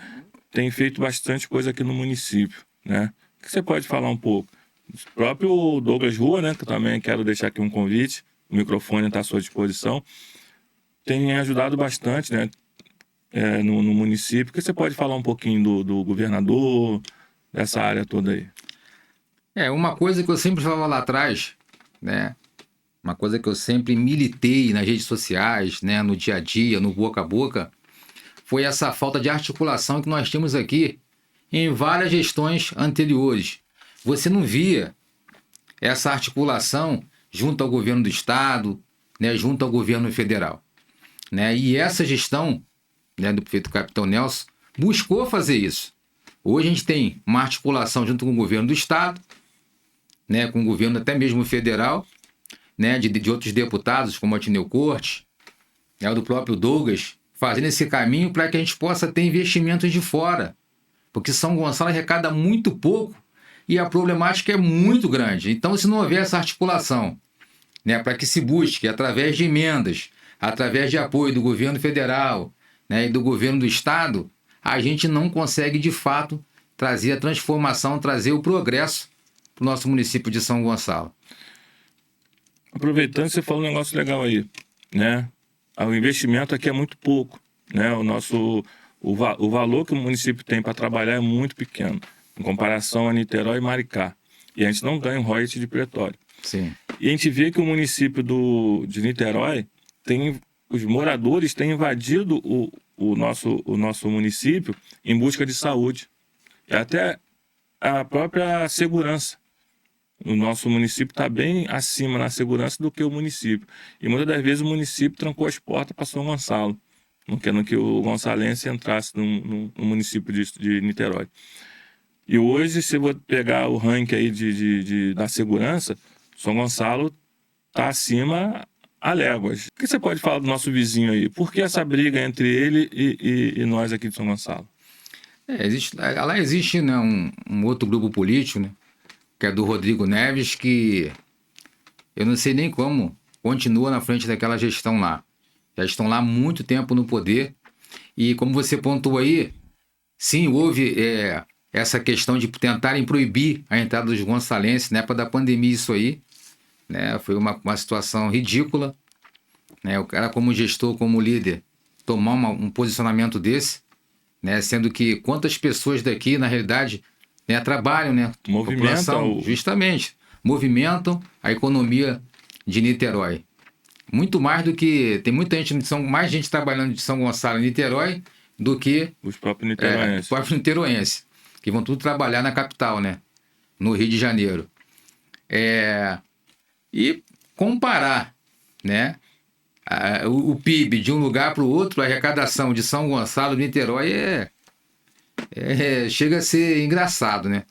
tem feito bastante coisa aqui no município, né? O que você pode falar um pouco? O próprio Douglas Rua, né, que eu também quero deixar aqui um convite, o microfone está à sua disposição, tem ajudado bastante, né, no município. O que você pode falar um pouquinho do governador, dessa área toda aí? Uma coisa que eu sempre falava lá atrás, né? Uma coisa que eu sempre militei nas redes sociais, né, no dia a dia, no boca a boca, foi essa falta de articulação que nós temos aqui em várias gestões anteriores. Você não via essa articulação junto ao governo do Estado, né, junto ao governo federal, né? E essa gestão, né, do prefeito Capitão Nelson buscou fazer isso. Hoje a gente tem uma articulação junto com o governo do Estado, né, com o governo até mesmo federal, né, de outros deputados, como Atineu Cortes, né, do próprio Douglas, fazendo esse caminho para que a gente possa ter investimentos de fora. Porque São Gonçalo arrecada muito pouco e a problemática é muito grande. Então, se não houver essa articulação, né, para que se busque, através de emendas, através de apoio do governo federal, né, e do governo do Estado, a gente não consegue, de fato, trazer a transformação, trazer o progresso para o nosso município de São Gonçalo. Aproveitando, você falou um negócio legal aí, né? O investimento aqui é muito pouco, né? O valor que o município tem para trabalhar é muito pequeno, em comparação a Niterói e Maricá. E a gente não ganha um royalty de pretório. Sim. E a gente vê que o município de Niterói, os moradores têm invadido o nosso município em busca de saúde. Até a própria segurança. O nosso município está bem acima na segurança do que o município. E muitas das vezes o município trancou as portas para São Gonçalo, não querendo que o gonçalense entrasse no município de Niterói. E hoje, se eu vou pegar o ranking aí da segurança, São Gonçalo está acima a léguas. O que você pode falar do nosso vizinho aí? Por que essa briga entre ele e nós aqui de São Gonçalo? Lá existe, né, um outro grupo político, né, que é do Rodrigo Neves, que eu não sei nem como continua na frente daquela gestão lá. Já estão lá há muito tempo no poder. E como você pontuou aí, sim, houve essa questão de tentarem proibir a entrada dos gonçalenses na época da pandemia, isso aí, né, foi uma situação ridícula, né, o cara como gestor, como líder, tomar um posicionamento desse, né, sendo que quantas pessoas daqui, na realidade, né, trabalham, né, movimentam justamente, movimentam a economia de Niterói. Muito mais do que... Tem muita gente, mais gente trabalhando de São Gonçalo e Niterói do que os próprios niteroenses. Que vão tudo trabalhar na capital, né? No Rio de Janeiro. E comparar, né? O PIB de um lugar para o outro, a arrecadação de São Gonçalo e Niterói chega a ser engraçado, né?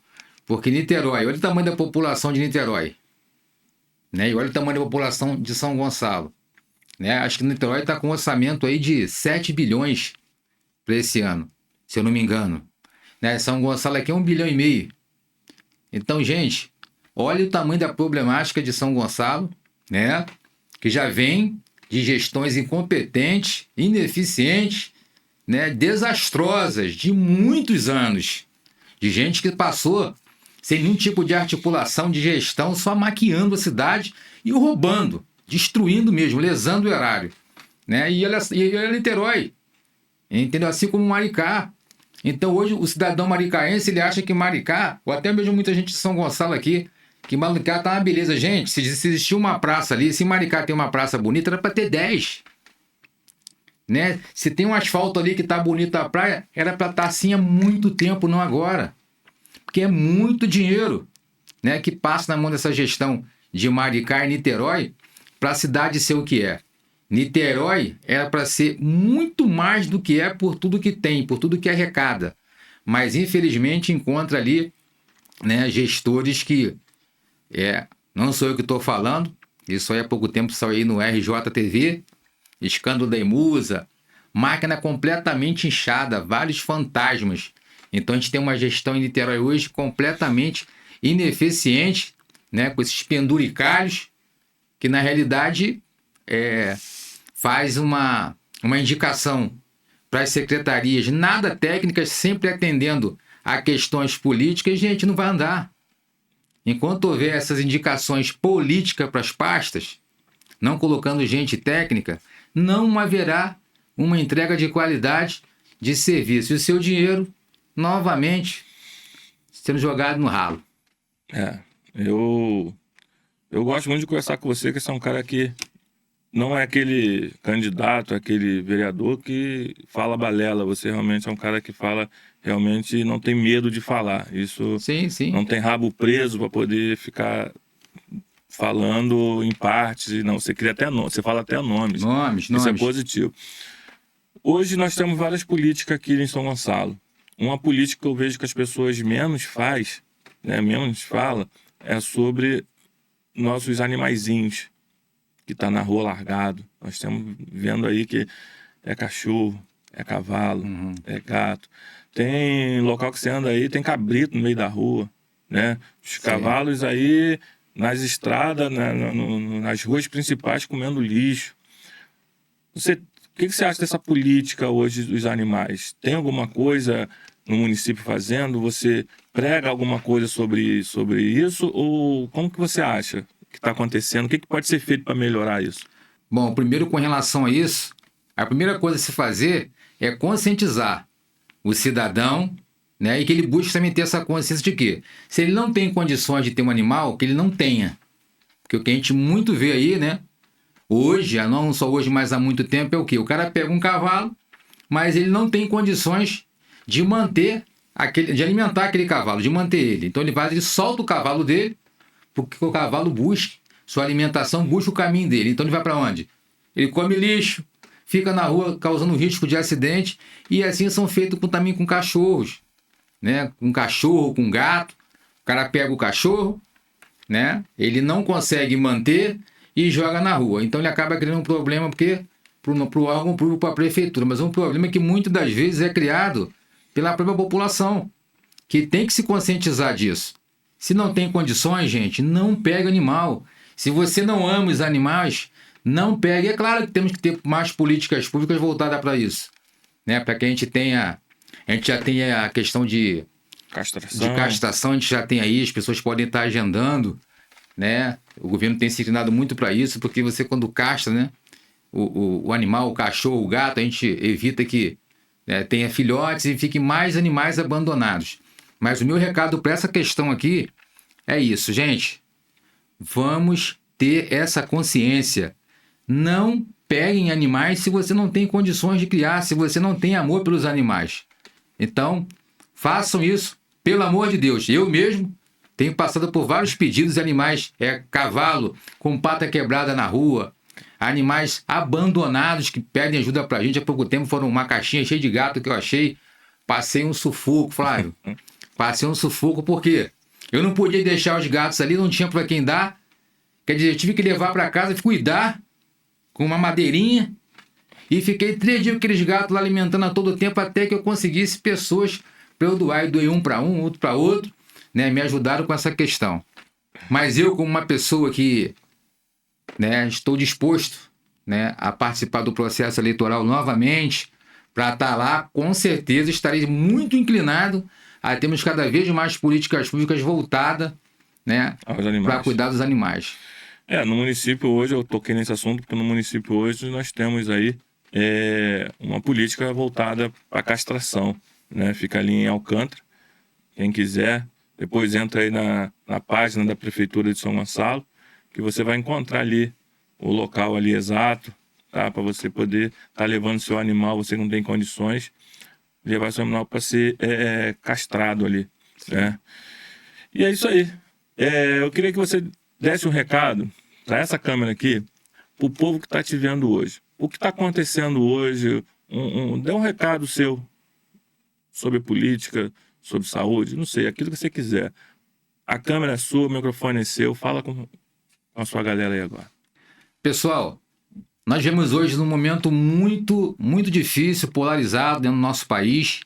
Porque Niterói, olha o tamanho da população de Niterói, né? E olha o tamanho da população de São Gonçalo, né? Acho que Niterói está com um orçamento aí de 7 bilhões para esse ano, se eu não me engano, né? São Gonçalo aqui é 1,5 bilhão. Então, gente, olha o tamanho da problemática de São Gonçalo, né? Que já vem de gestões incompetentes, ineficientes, né? Desastrosas, de muitos anos, de gente que passou sem nenhum tipo de articulação de gestão, só maquiando a cidade e roubando, destruindo mesmo, lesando o erário, né? E olha Niterói, entendeu? Assim como Maricá. Então hoje o cidadão maricaense, ele acha que Maricá, ou até mesmo muita gente de São Gonçalo aqui, que Maricá tá uma beleza. Gente, se existir uma praça ali, se Maricá tem uma praça bonita, era para ter 10. Né? Se tem um asfalto ali que tá bonito a praia, era para estar assim há muito tempo, não agora. Porque é muito dinheiro, né, que passa na mão dessa gestão de Maricá e Niterói para a cidade ser o que é. Niterói era para ser muito mais do que é por tudo que tem, por tudo que arrecada. Mas, infelizmente, encontra ali, né, gestores que... não sou eu que estou falando, isso aí há pouco tempo saiu aí no RJTV, escândalo da Emusa, máquina completamente inchada, vários fantasmas. Então a gente tem uma gestão em Niterói hoje completamente ineficiente, né, com esses penduricalhos, que na realidade faz uma indicação para as secretarias nada técnicas, sempre atendendo a questões políticas, gente, não vai andar. Enquanto houver essas indicações políticas para as pastas, não colocando gente técnica, não haverá uma entrega de qualidade de serviço. E o seu dinheiro, novamente, sendo jogado no ralo. Eu gosto muito de conversar com você, que você é um cara que não é aquele candidato, aquele vereador que fala balela. Você realmente é um cara que fala, realmente não tem medo de falar. Isso Sim. Não tem rabo preso para poder ficar falando em partes. Não, você cria até você fala até nomes. Isso é positivo. Hoje nós temos várias políticas aqui em São Gonçalo. Uma política que eu vejo que as pessoas menos faz, né, menos fala, é sobre nossos animaizinhos que tá na rua largado. Nós estamos vendo aí que é cachorro, é cavalo, é gato. Tem local que você anda aí, tem cabrito no meio da rua, né? Os cavalos aí nas estradas, nas ruas principais comendo lixo. O que você acha dessa política hoje dos animais? Tem alguma coisa no município fazendo? Você prega alguma coisa sobre isso? Ou como que você acha que está acontecendo? O que pode ser feito para melhorar isso? Bom, primeiro com relação a isso, a primeira coisa a se fazer é conscientizar o cidadão, né, e que ele busque também ter essa consciência de que, se ele não tem condições de ter um animal, que ele não tenha. Porque o que a gente muito vê aí, né, hoje, não só hoje, mas há muito tempo, é o quê? O cara pega um cavalo, mas ele não tem condições de manter de alimentar aquele cavalo, de manter ele. Então ele solta o cavalo dele, porque o cavalo busca sua alimentação, busca o caminho dele. Então ele vai para onde? Ele come lixo, fica na rua causando risco de acidente, e assim são feitos também com cachorros, né? Com cachorro, com gato. O cara pega o cachorro, né? Ele não consegue manter e joga na rua. Então ele acaba criando um problema porque para o órgão público, para a prefeitura. Mas um problema que muitas das vezes é criado pela própria população, que tem que se conscientizar disso. Se não tem condições, gente, não pega animal. Se você não ama os animais, não pega. E é claro que temos que ter mais políticas públicas voltadas para isso, né? Para que a gente já tenha a questão de castração, a gente já tem aí, as pessoas podem estar agendando, né? O governo tem se inclinado muito para isso, porque você quando castra, né, o animal, o cachorro, o gato, a gente evita que, né, tenha filhotes e fiquem mais animais abandonados. Mas o meu recado para essa questão aqui é isso, gente. Vamos ter essa consciência. Não peguem animais se você não tem condições de criar, se você não tem amor pelos animais. Então, façam isso, pelo amor de Deus. Eu mesmo tenho passado por vários pedidos de animais, cavalo com pata quebrada na rua, animais abandonados que pedem ajuda pra gente. Há pouco tempo foram uma caixinha cheia de gato que eu achei. Passei um sufoco, Flávio. Passei um sufoco porque eu não podia deixar os gatos ali, não tinha para quem dar. Quer dizer, eu tive que levar para casa e cuidar com uma madeirinha. E fiquei 3 dias com aqueles gatos lá alimentando a todo tempo até que eu conseguisse pessoas para eu doar. E doei um para um, outro para outro, né? Me ajudaram com essa questão. Mas eu, como uma pessoa que, né, estou disposto, né, a participar do processo eleitoral novamente, para estar lá, com certeza estarei muito inclinado a termos cada vez mais políticas públicas voltadas, né, para cuidar dos animais. No município hoje, eu toquei nesse assunto, porque no município hoje nós temos aí uma política voltada para castração, né? Fica ali em Alcântara, quem quiser, depois entra aí na página da Prefeitura de São Gonçalo, que você vai encontrar ali o local ali exato, tá? Para você poder estar levando seu animal, você não tem condições, levar seu animal para ser castrado ali, né? E é isso aí. Eu queria que você desse um recado para essa câmera aqui, para o povo que está te vendo hoje. O que está acontecendo hoje, dê um recado seu sobre política, sobre saúde, não sei, aquilo que você quiser. A câmera é sua, o microfone é seu, fala com a sua galera aí agora. Pessoal, nós vemos hoje num momento muito, muito difícil, polarizado dentro do nosso país.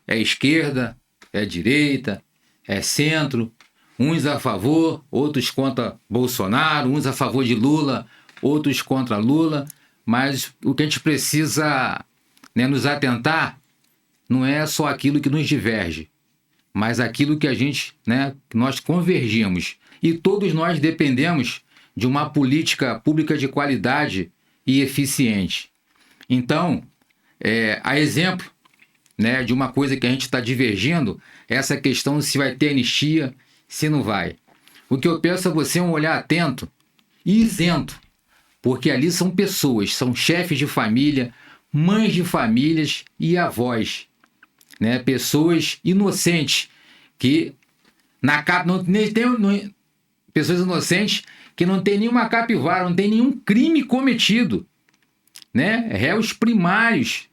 É esquerda, é direita, é centro, uns a favor, outros contra Bolsonaro, uns a favor de Lula, outros contra Lula. Mas o que a gente precisa, né, nos atentar não é só aquilo que nos diverge, mas aquilo que que nós convergimos. E todos nós dependemos de uma política pública de qualidade e eficiente. Então, a exemplo, né, de uma coisa que a gente está divergindo, essa questão se vai ter anistia, se não vai. O que eu peço a você é um olhar atento e isento, porque ali são pessoas, são chefes de família, mães de famílias e avós, né? Pessoas inocentes que pessoas inocentes que não tem nenhuma capivara, não tem nenhum crime cometido, né? Réus primários.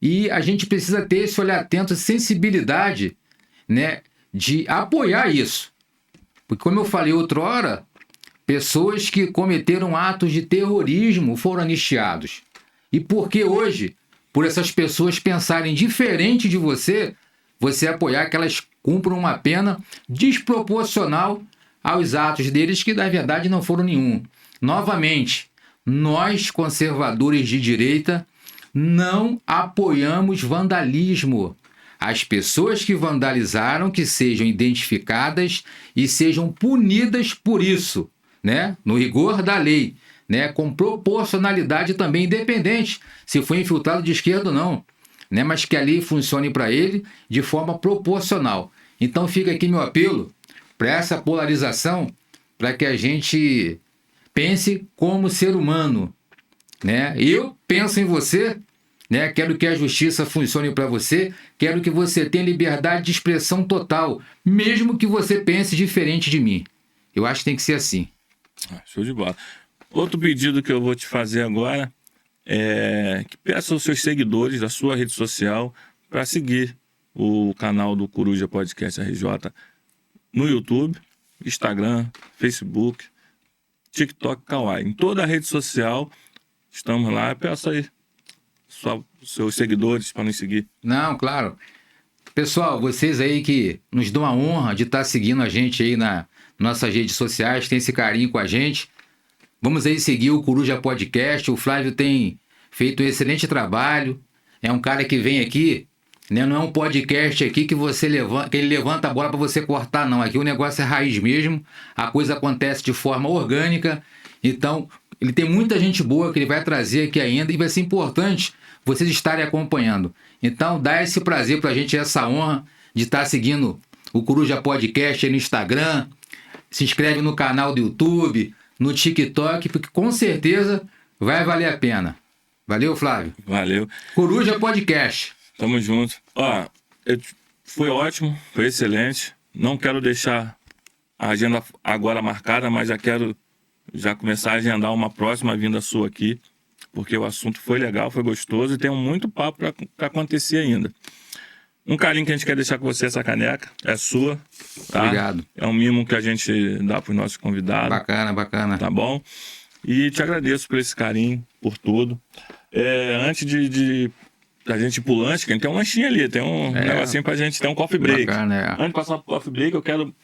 E a gente precisa ter esse olhar atento, sensibilidade, né, de apoiar isso. Porque, como eu falei outrora, pessoas que cometeram atos de terrorismo foram anistiados. E por que hoje, por essas pessoas pensarem diferente de você apoiar que elas cumpram uma pena desproporcional aos atos deles, que na verdade não foram nenhum. Novamente, nós, conservadores de direita, não apoiamos vandalismo. As pessoas que vandalizaram, que sejam identificadas e sejam punidas por isso, né? No rigor da lei, né? Com proporcionalidade também, independente se foi infiltrado de esquerda ou não, né? Mas que a lei funcione para ele de forma proporcional. Então fica aqui meu apelo para essa polarização, para que a gente pense como ser humano, né? Eu penso em você né? Quero que a justiça funcione para você, quero que você tenha liberdade de expressão total, mesmo que você pense diferente de mim. Eu acho que tem que ser assim. Show de bola. Outro pedido que eu vou te fazer agora é que peça aos seus seguidores da sua rede social para seguir o canal do Coruja Podcast RJ no YouTube, Instagram, Facebook, TikTok, Kawaii. Em toda a rede social, estamos lá. Peça aí só os seus seguidores para nos seguir. Não, claro. Pessoal, vocês aí que nos dão a honra de estar seguindo a gente aí nas nossas redes sociais, tem esse carinho com a gente. Vamos aí seguir o Coruja Podcast. O Flávio tem feito um excelente trabalho. É um cara que vem aqui, né? Não é um podcast aqui que ele levanta a bola para você cortar, não. Aqui o negócio é raiz mesmo. A coisa acontece de forma orgânica. Então, ele tem muita gente boa que ele vai trazer aqui ainda e vai ser importante vocês estarem acompanhando. Então, dá esse prazer pra gente, essa honra de estar seguindo o Coruja Podcast aí no Instagram. Se inscreve no canal do YouTube, no TikTok, porque com certeza vai valer a pena. Valeu, Flávio. Valeu. Coruja Podcast. Tamo junto. Ó, foi ótimo, foi excelente. Não quero deixar a agenda agora marcada, mas já quero começar a agendar uma próxima vinda sua aqui, porque o assunto foi legal, foi gostoso e tem muito papo para acontecer ainda. Um carinho que a gente quer deixar com você, essa caneca, é sua. Tá? Obrigado. É um mimo que a gente dá para os nossos convidados. Bacana, bacana. Tá bom? E te agradeço por esse carinho, por tudo. Antes da gente ir pro lanche, que tem um lanchinho ali, tem um negocinho pra gente, tem um coffee break. Bacana, Antes de passar pro coffee break, eu quero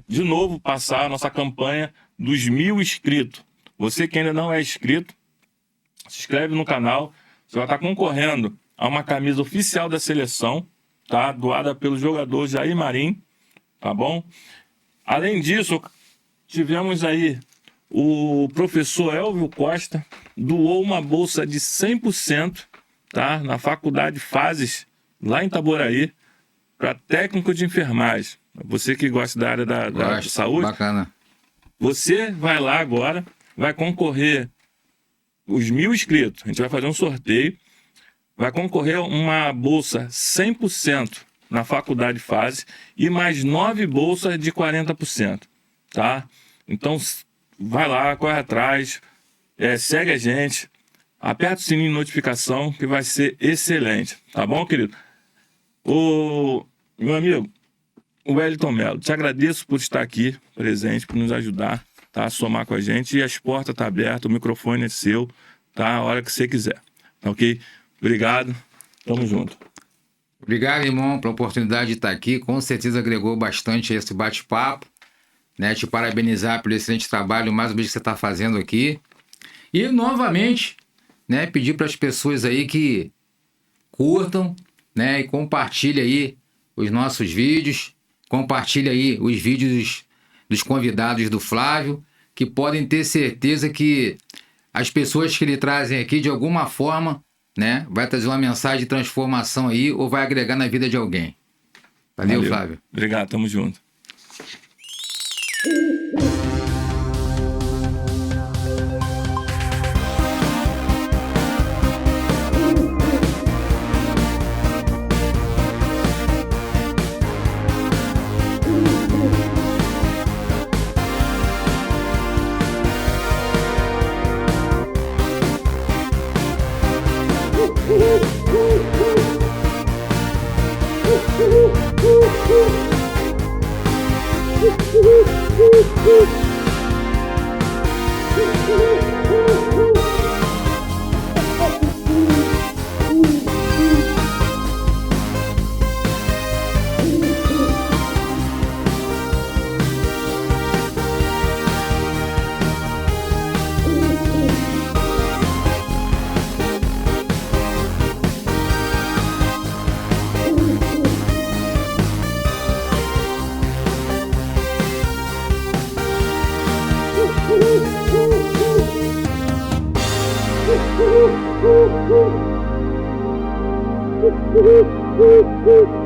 de novo passar a nossa campanha dos 1.000 inscritos. Você que ainda não é inscrito, se inscreve no canal. Você vai estar concorrendo a uma camisa oficial da seleção, tá? Doada pelo jogador Jair Marim, tá bom? Além disso, tivemos aí o professor Elvio Costa, doou uma bolsa de 100%, tá? Na Faculdade Fases, lá em Itaboraí, para técnico de enfermagem. Você que gosta da área da saúde, bacana. Você vai lá agora, vai concorrer os 1.000 inscritos. A gente vai fazer um sorteio, vai concorrer uma bolsa 100% na Faculdade Fase e mais 9 bolsas de 40%, tá? Então, vai lá, corre atrás, segue a gente, aperta o sininho de notificação que vai ser excelente, tá bom, querido? Meu amigo, o Wellington Melo, te agradeço por estar aqui presente, por nos ajudar, tá? A somar com a gente, e as portas estão abertas, o microfone é seu, tá? A hora que você quiser, tá ok? Obrigado, tamo junto. Obrigado, irmão, pela oportunidade de estar aqui. Com certeza agregou bastante esse bate-papo, né? Te parabenizar pelo excelente trabalho mais uma vez que você está fazendo aqui. E, novamente, né, pedir para as pessoas aí que curtam, né, e compartilhem aí os nossos vídeos, compartilhem aí os vídeos dos convidados do Flávio, que podem ter certeza que as pessoas que ele trazem aqui, de alguma forma, né, vai trazer uma mensagem de transformação aí ou vai agregar na vida de alguém. Valeu, Flávio. Obrigado, tamo junto. Woo!